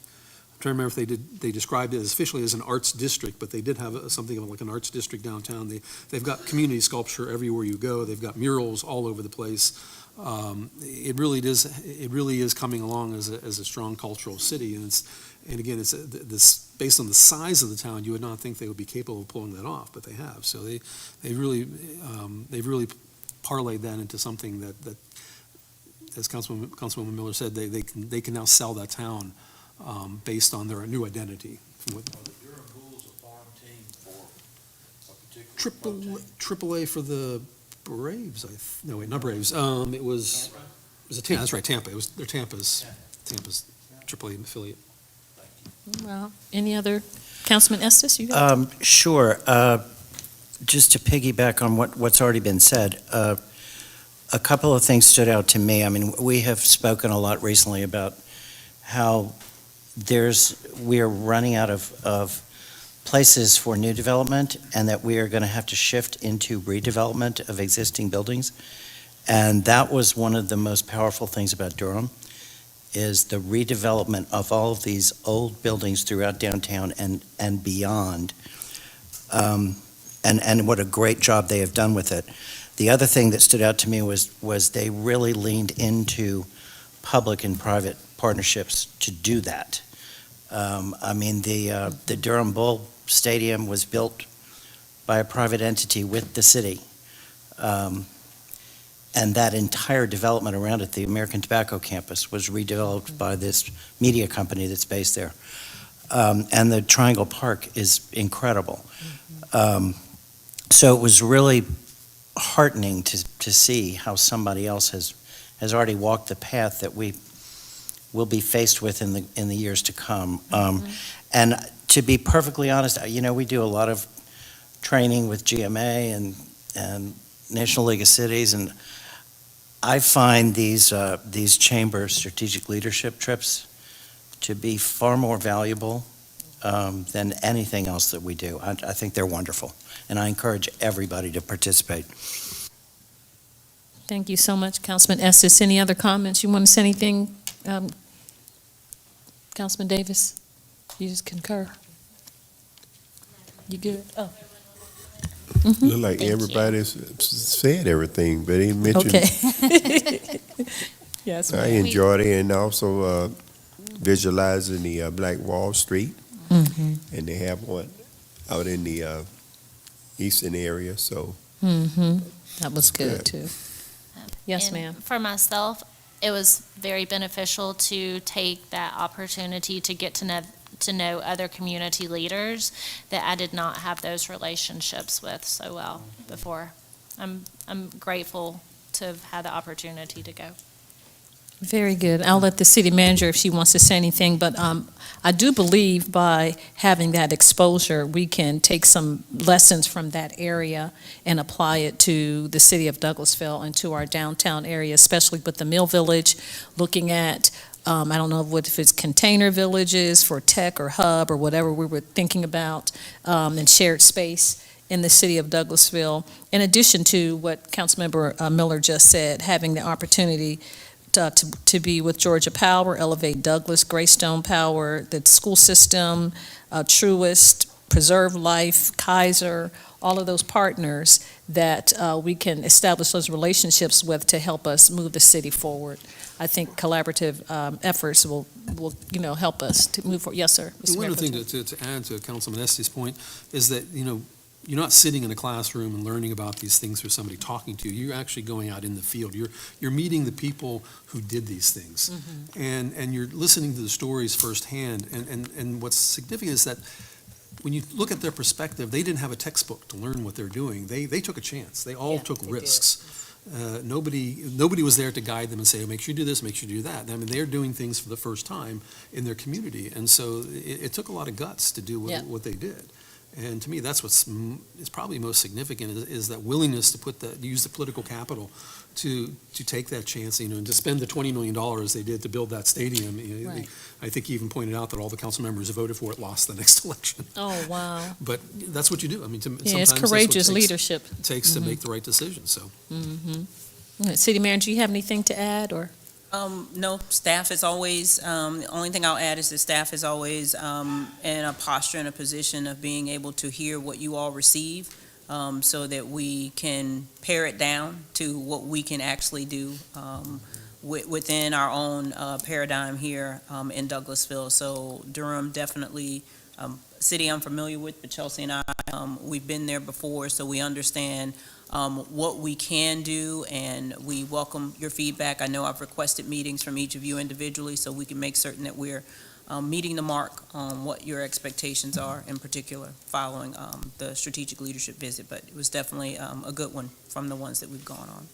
trying to remember if they described it as officially as an arts district, but they did have something like an arts district downtown. They've got community sculpture everywhere you go. They've got murals all over the place. It really is coming along as a strong cultural city, and again, it's this based on the size of the town. You would not think they would be capable of pulling that off, but they have. So they've really parlayed that into something that as Councilwoman Miller said, they can now sell that town. Based on their new identity. Are the Durham Bulls a farm team for a particular Triple A for the Braves. No, wait, not Braves. It was a Tampa. That's right, Tampa. It was their Tampa's Triple A affiliate. Well, any other, Councilman Estes, you got? Sure. Just to piggyback on what's already been said, a couple of things stood out to me. I mean, we have spoken a lot recently about how we are running out of places for new development, and that we are going to have to shift into redevelopment of existing buildings. And that was one of the most powerful things about Durham, is the redevelopment of all of these old buildings throughout downtown and beyond. And what a great job they have done with it. The other thing that stood out to me was they really leaned into public and private partnerships to do that. I mean, the Durham Bull Stadium was built by a private entity with the city. And that entire development around it, the American Tobacco Campus, was redeveloped by this media company that's based there. And the Triangle Park is incredible. So it was really heartening to see how somebody else has already walked the path that we will be faced with in the years to come. And to be perfectly honest, you know, we do a lot of training with GMA and National League of Cities, and I find these chamber strategic leadership trips to be far more valuable than anything else that we do. I think they're wonderful, and I encourage everybody to participate. Thank you so much, Councilman Estes. Any other comments? You want to say anything, Councilman Davis? You just concur? You good? Oh. Look like everybody's said everything, but he mentioned. Okay. Yes. I enjoyed it, and also visualizing the Black Wall Street, and they have one out in the eastern area. So that was good too. Yes, And ma'am. For myself, it was very beneficial to take that opportunity to get to to know other community leaders that I did not have those relationships with so well before. I'm grateful to have had the opportunity to go. Very good. I'll let the city manager if she wants to say anything, but I do believe by having that exposure, we can take some lessons from that area and apply it to the city of Douglasville and to our downtown area, especially with the Mill Village, looking at, I don't know if it's container villages for tech or hub or whatever we were thinking about, and shared space in the city of Douglasville. In addition to what Councilmember Miller just said, having the opportunity to be with Georgia Power, Elevate Douglas, Greystone Power, the school system, Truist, Preserve Life, Kaiser, all of those partners that we can establish those relationships with to help us move the city forward. I think collaborative efforts will help us to move forward. Yes, sir. Mr. One Mayor other thing Pro Tem. to add to Councilman Estes' point is that, you're not sitting in a classroom and learning about these things through somebody talking to you. You're actually going out in the field. You're meeting the people who did these things. And you're listening to the stories firsthand. And what's significant is that when you look at their perspective, they didn't have a textbook to learn what they're doing. They took a chance. They all took risks. Nobody was there to guide them and say, make sure you do this, make sure you do that. I mean, they're doing things for the first time in their community. And so it took a lot of guts to do what they did. And to me, that's is probably most significant is that willingness to use the political capital to take that chance, and to spend the $20 million they did to build that stadium. Right. I think he even pointed out that all the council members who voted for it lost the next election. Oh, wow. But that's what you do. I mean, Yeah, sometimes it's courageous leadership. it takes to make the right decision. So. City manager, do you have anything to add, or? No, staff is always, the only thing I'll add is that staff is always in a posture and a position of being able to hear what you all receive, so that we can pare it down to what we can actually do within our own paradigm here in Douglasville. So Durham definitely, city I'm familiar with, but Chelsea and I, we've been there before, so we understand what we can do, and we welcome your feedback. I know I've requested meetings from each of you individually, so we can make certain that we're meeting the mark on what your expectations are, in particular, following the strategic leadership visit. But it was definitely a good one from the ones that we've gone on.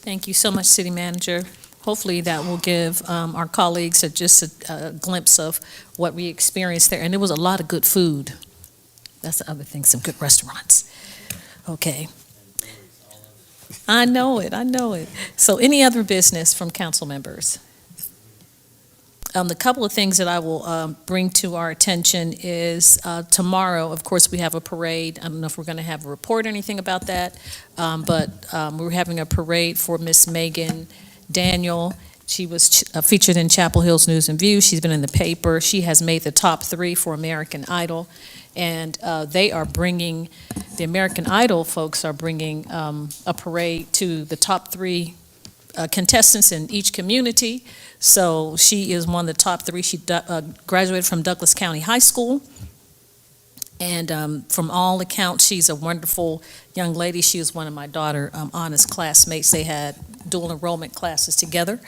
Thank you so much, city manager. Hopefully that will give our colleagues just a glimpse of what we experienced there. And there was a lot of good food. That's the other thing, some good restaurants. Okay. I know it. So any other business from council members? The couple of things that I will bring to our attention is tomorrow, of course, we have a parade. I don't know if we're going to have a report or anything about that, but we're having a parade for Miss Megan Daniel. She was featured in Chapel Hill's News and View. She's been in the paper. She has made the top 3 for American Idol. And they are bringing, the American Idol folks are bringing a parade to the top 3 contestants in each community. So she is one of the top 3. She graduated from Douglas County High School. And from all accounts, she's a wonderful young lady. She was one of my daughter's honest classmates. They had dual enrollment classes together.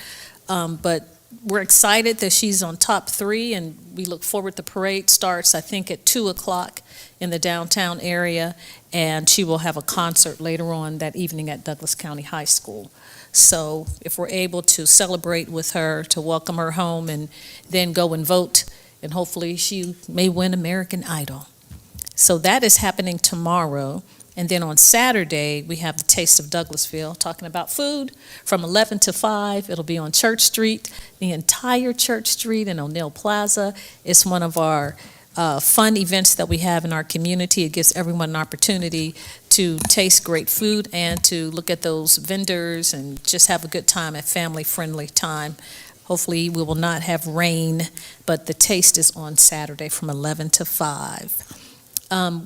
But we're excited that she's on top 3, and we look forward. The parade starts, I think, at 2 o'clock in the downtown area, and she will have a concert later on that evening at Douglas County High School. So if we're able to celebrate with her, to welcome her home, and then go and vote, and hopefully she may win American Idol. So that is happening tomorrow. And then on Saturday, we have the Taste of Douglasville, talking about food from 11 to 5. It'll be on Church Street, the entire Church Street and O'Neill Plaza. It's one of our fun events that we have in our community. It gives everyone an opportunity to taste great food and to look at those vendors and just have a good time, a family-friendly time. Hopefully, we will not have rain, but the taste is on Saturday from 11 to 5.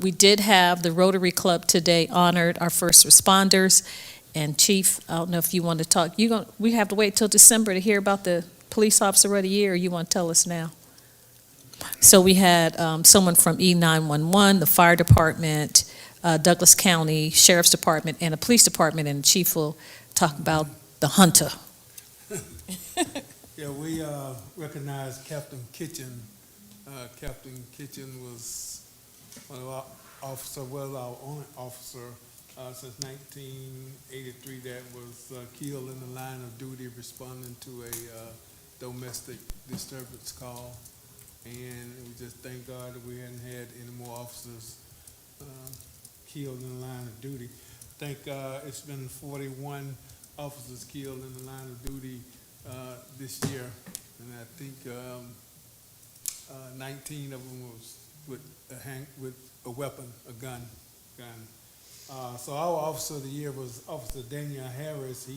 We did have the Rotary Club today honored our first responders. And Chief, I don't know if you want to talk. We have to wait till December to hear about the Police Officer of the Year, or you want to tell us now? So we had someone from E911, the Fire Department, Douglas County Sheriff's Department, and the Police Department, and the Chief will talk about the hunter. Yeah, we recognize Captain Kitchen Captain Kitchen was one of our officer, was our only officer since 1983 that was killed in the line of duty responding to a domestic disturbance call. And we just thank God that we hadn't had any more officers killed in the line of duty. I think it's been 41 officers killed in the line of duty this year, and I think 19 of them was with a weapon, a gun. So our officer of the year was Officer Daniel Harris.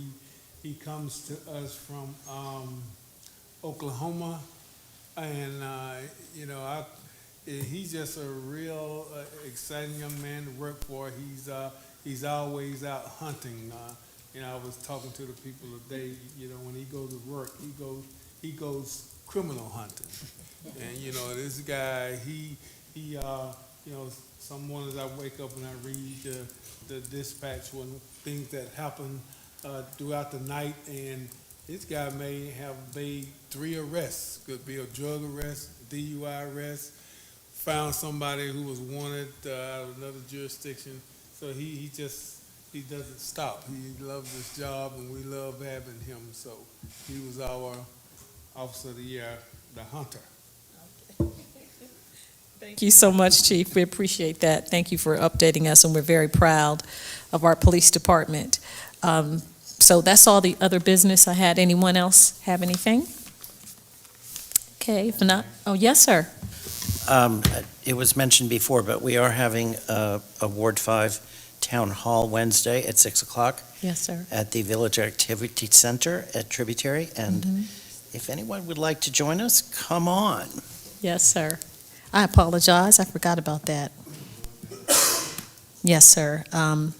He comes to us from Oklahoma, and he's just a real exciting young man to work for. He's always out hunting. I was talking to the people today. When he goes to work, he goes criminal hunting. And this guy, some mornings I wake up and I read the dispatch when things that happen throughout the night, and this guy may have made 3 arrests. Could be a drug arrest, DUI arrest, found somebody who was wanted out of another jurisdiction. So he doesn't stop. He loves his job, and we love having him. So he was our officer of the year, the hunter. Thank you so much, Chief. We appreciate that. Thank you for updating us, and we're very proud of our police department. So that's all the other business I had. Anyone else have anything? Okay, if not, oh, yes, sir. It was mentioned before, but we are having a Ward 5 Town Hall Wednesday at 6 o'clock Yes, sir. at the Village Activity Center at Tributary. And if anyone would like to join us, come on. Yes, sir. I apologize. I forgot about that. Yes, sir. And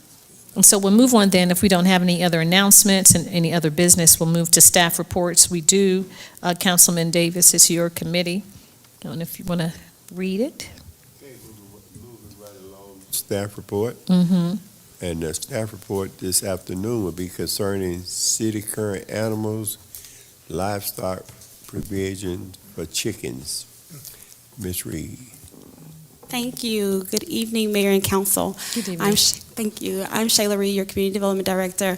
so we'll move on then. If we don't have any other announcements and any other business, we'll move to staff reports. We do, Councilman Davis, it's your committee. I don't know if you want to read it. Okay, moving right along. Staff report. Mm-hmm. And the staff report this afternoon will be concerning city current animals, livestock provision for chickens. Ms. Reed. Thank you. Good evening, Mayor and Council. Good evening. Thank you. I'm Shayla Reed, your Community Development Director.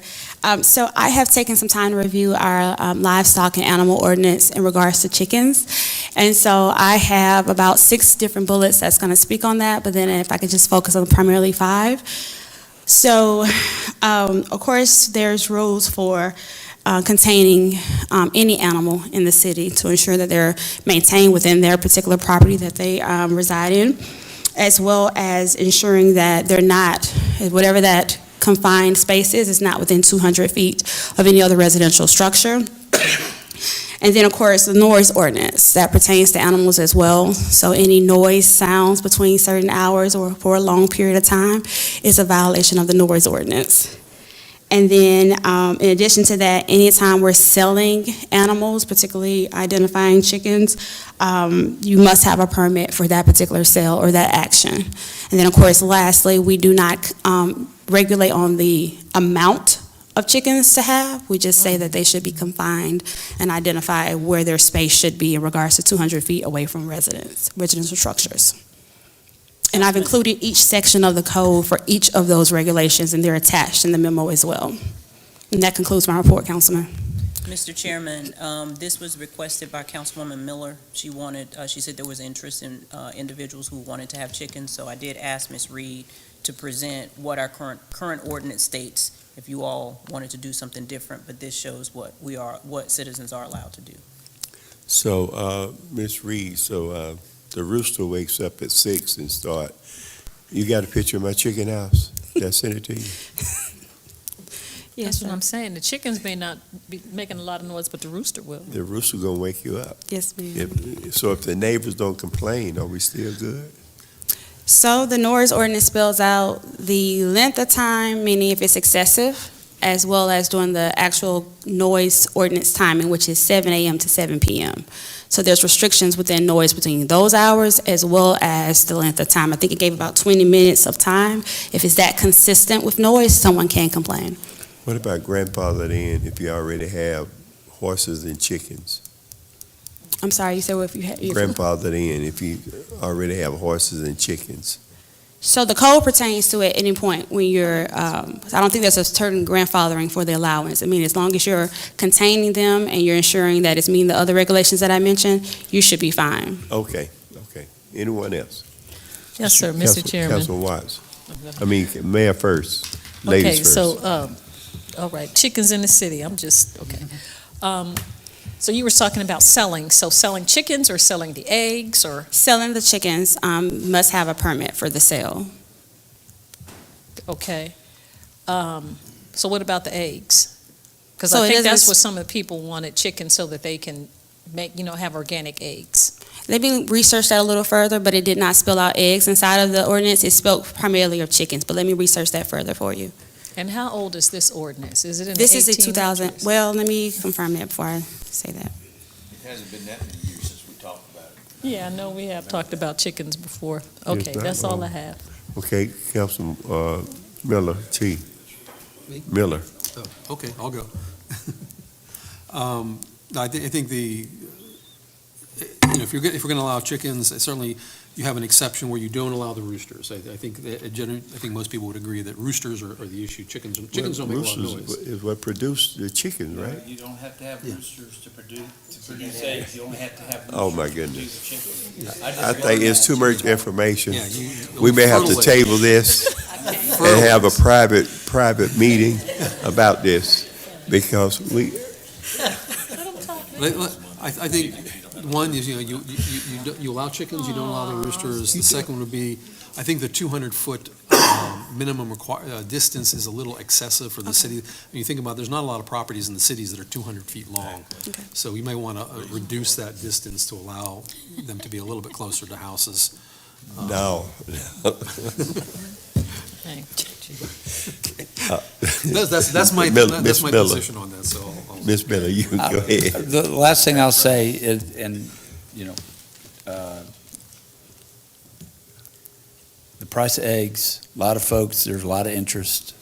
So I have taken some time to review our livestock and animal ordinance in regards to chickens. And so I have about 6 different bullets that's going to speak on that, but then if I could just focus on primarily 5. So, of course, there's rules for containing any animal in the city to ensure that they're maintained within their particular property that they reside in, as well as ensuring that they're not, whatever that confined space is not within 200 feet of any other residential structure. And then, of course, the noise ordinance that pertains to animals as well. So any noise sounds between certain hours or for a long period of time is a violation of the noise ordinance. And then, in addition to that, anytime we're selling animals, particularly identifying chickens, you must have a permit for that particular sale or that action. And then, of course, lastly, we do not regulate on the amount of chickens to have. We just say that they should be confined and identify where their space should be in regards to 200 feet away from residential structures. And I've included each section of the code for each of those regulations, and they're attached in the memo as well. And that concludes my report, Councilman. Mr. Chairman, this was requested by Councilwoman Miller. She said there was interest in individuals who wanted to have chickens, so I did ask Ms. Reed to present what our current ordinance states if you all wanted to do something different, but this shows what citizens are allowed to do. So, Ms. Reed, the rooster wakes up at 6 and start. You got a picture of my chicken house? Did I send it to you? Yes, that's what I'm saying. The chickens may not be making a lot of noise, but the rooster will. The rooster gonna wake you up. Yes, ma'am. So if the neighbors don't complain, are we still good? So the noise ordinance spells out the length of time, meaning if it's excessive, as well as doing the actual noise ordinance timing, which is 7 a.m. to 7 p.m. So there's restrictions within noise between those hours as well as the length of time. I think it gave about 20 minutes of time. If it's that consistent with noise, someone can complain. What about grandfathered in if you already have horses and chickens? I'm sorry, you said if you had. Grandfathered in if you already have horses and chickens. So the code pertains to at any point when you're, I don't think there's a certain grandfathering for the allowance. I mean, as long as you're containing them and you're ensuring that it's meeting the other regulations that I mentioned, you should be fine. Okay. Anyone else? Yes, sir, Mr. Chairman. Councilman Watts. I mean, Mayor first, ladies first. Okay, so, all right, chickens in the city, okay. So you were talking about selling chickens or selling the eggs or? Selling the chickens must have a permit for the sale. Okay. So what about the eggs? Because So I it think that's doesn't- what some of the people wanted, chickens, so that they can make, have organic eggs. Let me research that a little further, but it did not spell out eggs inside of the ordinance. It spoke primarily of chickens, but let me research that further for you. And how old is this ordinance? Is it in the This is a 1800s? 2000, well, let me confirm that before I say that. It hasn't been that many years since we talked about it. Yeah, I know we have talked about chickens before. Okay, ma'am. that's all I have. Okay, Councilman Miller, T. Me? Miller. Oh, okay, I'll go. I think if you're going to allow chickens, certainly you have an exception where you don't allow the roosters. I think most people would agree that roosters are the issue. Chickens don't make a lot of Roosters noise. is what produced the chickens, right? You don't have to have roosters to produce eggs, you only have to have roosters Oh, my to goodness. produce chickens. I think it's too much information. Yeah, We may have to table this and have a private meeting about this because I think one is, you allow chickens, you don't allow the roosters. The second would be, I think the 200-foot minimum distance is a little excessive for the city. When you think about it, there's not a lot of properties in the cities that are 200 feet long. Okay. So you may want to reduce that distance to allow them to be a little bit closer to houses. No. That's my Miss Miller. position on that, so I'll. Ms. Miller, you can go ahead. The last thing I'll say is, the price of eggs, a lot of folks, there's a lot of interest.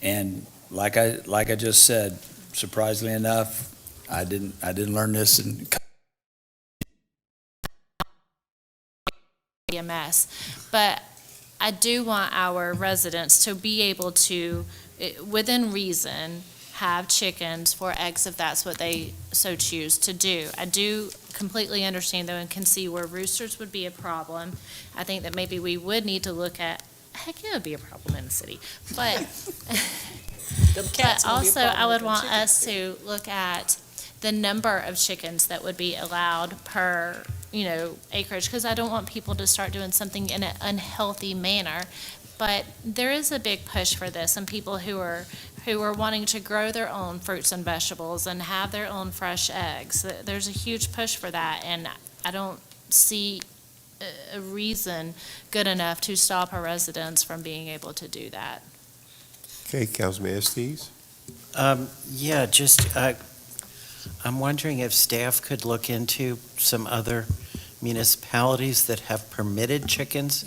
And like I just said, surprisingly enough, I didn't learn this in Be a mess, but I do want our residents to be able to, within reason, have chickens for eggs if that's what they so choose to do. I do completely understand though and can see where roosters would be a problem. I think that maybe we would need to look at, heck, it would be a problem in the city, but but also I would want us to look at the number of chickens that would be allowed per, acreage, because I don't want people to start doing something in an unhealthy manner. But there is a big push for this, and people who are wanting to grow their own fruits and vegetables and have their own fresh eggs. There's a huge push for that, and I don't see a reason good enough to stop our residents from being able to do that. Okay, Councilman Estes. Yeah, I'm wondering if staff could look into some other municipalities that have permitted chickens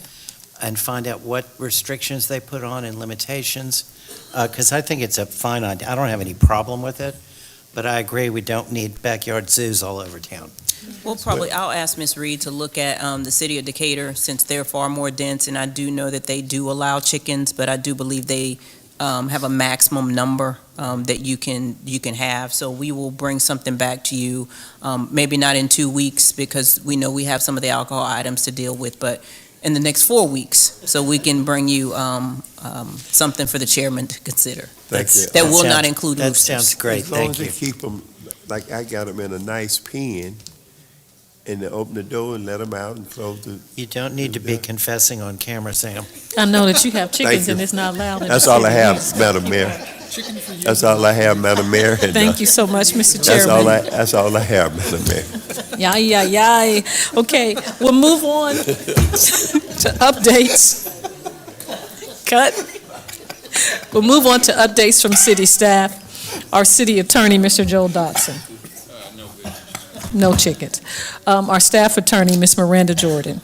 and find out what restrictions they put on and limitations, because I think it's a fine idea. I don't have any problem with it, but I agree we don't need backyard zoos all over town. Well, I'll ask Ms. Reed to look at the city of Decatur, since they're far more dense, and I do know that they do allow chickens, but I do believe they have a maximum number that you can have. So we will bring something back to you, maybe not in 2 weeks, because we know we have some of the alcohol items to deal with, but in the next 4 weeks, so we can bring you something for the chairman to consider. Thank you. That will not include That roosters. sounds great, As long thank as you. they keep them, like I got them in a nice pen, and they open the door and let them out and close the. You don't need to be confessing on camera, Sam. I know that you have chickens you. and it's not loud. in That's the all I city. have, Madam Mayor. That's all I have, Madam Mayor. and, Thank you so much, Mr. That's Chairman. that's all I have, Madam Mayor. Yay. Okay, we'll move on to updates. Cut. We'll move on to updates from city staff. Our city attorney, Mr. Joel Dotson. No chickens. Our staff attorney, Ms. Miranda Jordan.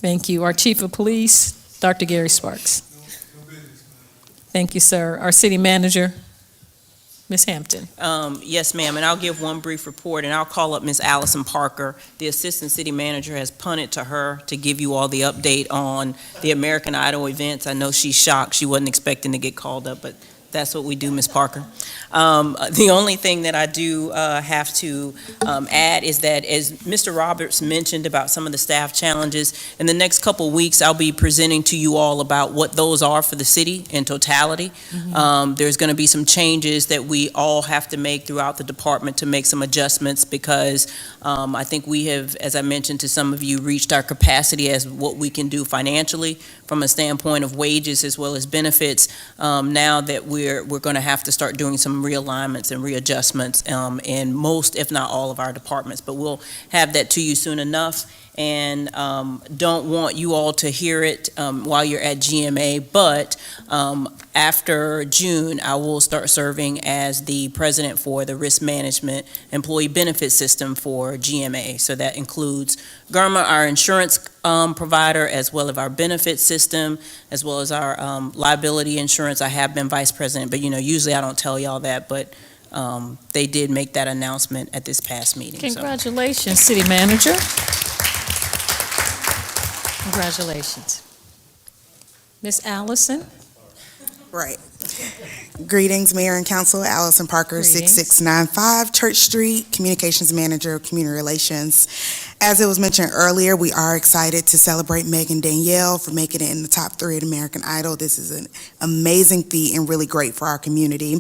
Thank you. Our chief of police, Dr. Gary Sparks. Thank you, sir. Our city manager. Ms. Hampton. Yes, ma'am, and I'll give one brief report, and I'll call up Ms. Allison Parker. The Assistant City Manager has punted to her to give you all the update on the American Idol events. I know she's shocked. She wasn't expecting to get called up, but that's what we do, Ms. Parker. The only thing that I do have to add is that, as Mr. Roberts mentioned about some of the staff challenges, in the next couple weeks, I'll be presenting to you all about what those are for the city in totality. There's going to be some changes that we all have to make throughout the department to make some adjustments because I think we have, as I mentioned to some of you, reached our capacity as what we can do financially from a standpoint of wages as well as benefits. Now that we're going to have to start doing some realignments and readjustments in most, if not all, of our departments. But we'll have that to you soon enough. And don't want you all to hear it while you're at GMA, but after June, I will start serving as the president for the risk management employee benefit system for GMA. So that includes GERMA, our insurance provider, as well as our benefit system, as well as our liability insurance. I have been vice president, but usually I don't tell y'all that, but they did make that announcement at this past meeting. Congratulations, City Manager. Congratulations. Ms. Allison? Right. Greetings, Mayor and Council. Allison Parker, Greetings. 6695 Church Street, Communications Manager, Community Relations. As it was mentioned earlier, we are excited to celebrate Megan Danielle for making it in the top 3 at American Idol. This is an amazing feat and really great for our community.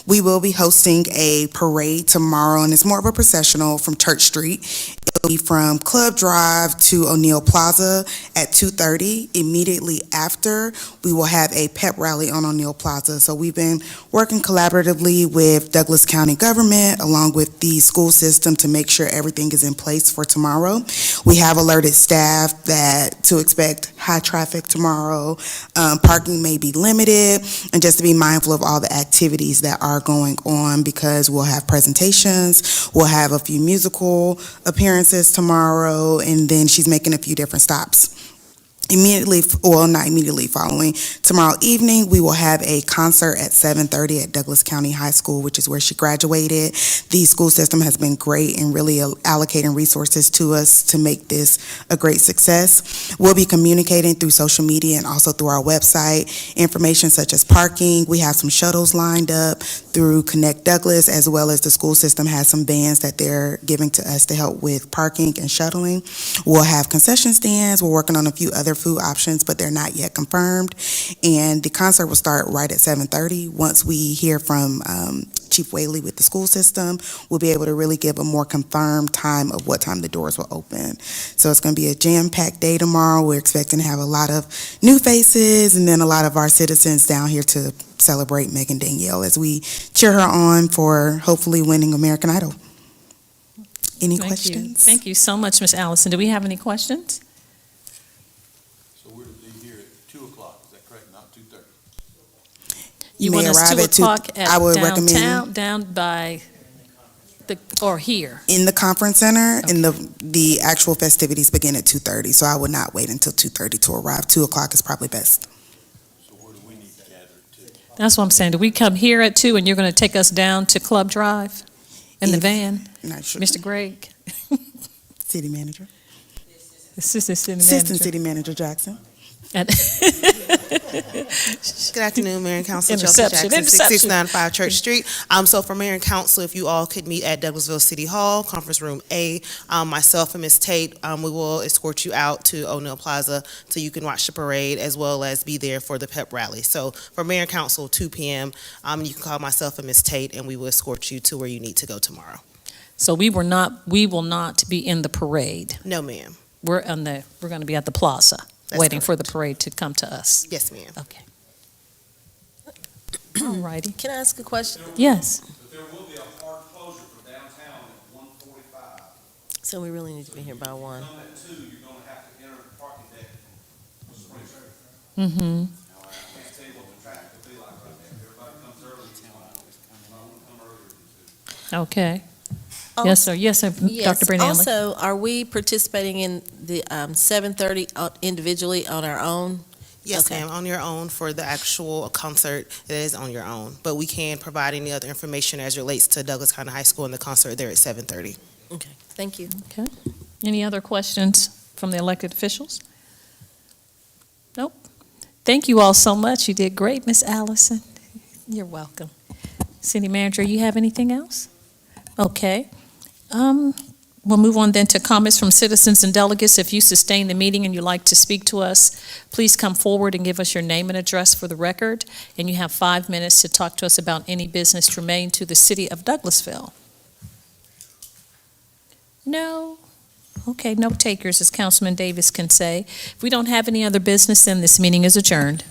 We will be hosting a parade tomorrow, and it's more of a processional from Church Street. It'll be from Club Drive to O'Neill Plaza at 2:30. Immediately after, we will have a pep rally on O'Neill Plaza. So we've been working collaboratively with Douglas County government along with the school system to make sure everything is in place for tomorrow. We have alerted staff that to expect high traffic tomorrow. Parking may be limited, and just to be mindful of all the activities that are going on because we'll have presentations, we'll have a few musical appearances tomorrow, and then she's making a few different stops. Immediately, well, not immediately following, tomorrow evening, we will have a concert at 7:30 at Douglas County High School, which is where she graduated. The school system has been great in really allocating resources to us to make this a great success. We'll be communicating through social media and also through our website, information such as parking. We have some shuttles lined up through Connect Douglas, as well as the school system has some vans that they're giving to us to help with parking and shuttling. We'll have concession stands. We're working on a few other food options, but they're not yet confirmed. And the concert will start right at 7:30. Once we hear from Chief Whaley with the school system, we'll be able to really give a more confirmed time of what time the doors will open. So it's going to be a jam-packed day tomorrow. We're expecting to have a lot of new faces and then a lot of our citizens down here to celebrate Megan Danielle as we cheer her on for hopefully winning American Idol. Any questions? Thank you so much, Ms. Allison. Do we have any questions? So we're to be here at 2 o'clock, is that correct, not 2:30? You may want us arrive 2 at 2 o'clock I would at downtown, recommend down by or here? in the conference center, and the actual festivities begin at 2:30, so I would not wait until 2:30 to arrive. 2 o'clock is probably best. So where do we need to gather to? That's what I'm saying. Do we come here at 2 and you're going to take us down to Club Drive in the van? Not sure. Mr. Gregg? City Manager. Assistant City Manager. Assistant City Manager Jackson. And- Good afternoon, Mayor and Council. Interception, Chelsea Jackson, interception. 6695 Church Street. So for Mayor and Council, if you all could meet at Douglasville City Hall, Conference Room A, myself and Ms. Tate, we will escort you out to O'Neill Plaza so you can watch the parade as well as be there for the pep rally. So for Mayor and Council, 2 p.m., you can call myself and Ms. Tate, and we will escort you to where you need to go tomorrow. So we will not be in the parade. No, ma'am. We're going to be at the plaza, That's waiting for correct. the parade to come to us. Yes, ma'am. Okay. All righty. Can I ask a question? Yes. But there will be a hard closure for downtown at 1:45. So we really need to be here by 1. Come at 2, you're going to have to enter the parking deck for Spring Street. Mm-hmm. Now, I can't tell you what the traffic will be like right there. Everybody comes early, you might want to come earlier than 2. Okay. Yes, sir. Yes, sir. Dr. Brandon. Also, are we participating in the 7:30 individually on our own? Yes, Okay. ma'am, on your own for the actual concert, it is on your own. But we can provide any other information as relates to Douglas County High School and the concert there at 7:30. Okay, thank you. Okay. Any other questions from the elected officials? Nope. Thank you all so much. You did great, Miss Allison. You're welcome. City Manager, you have anything else? Okay. We'll move on then to comments from citizens and delegates. If you sustain the meeting and you'd like to speak to us, please come forward and give us your name and address for the record. And you have 5 minutes to talk to us about any business germane to the city of Douglasville. No? Okay, no takers, as Councilman Davis can say. If we don't have any other business, then this meeting is adjourned.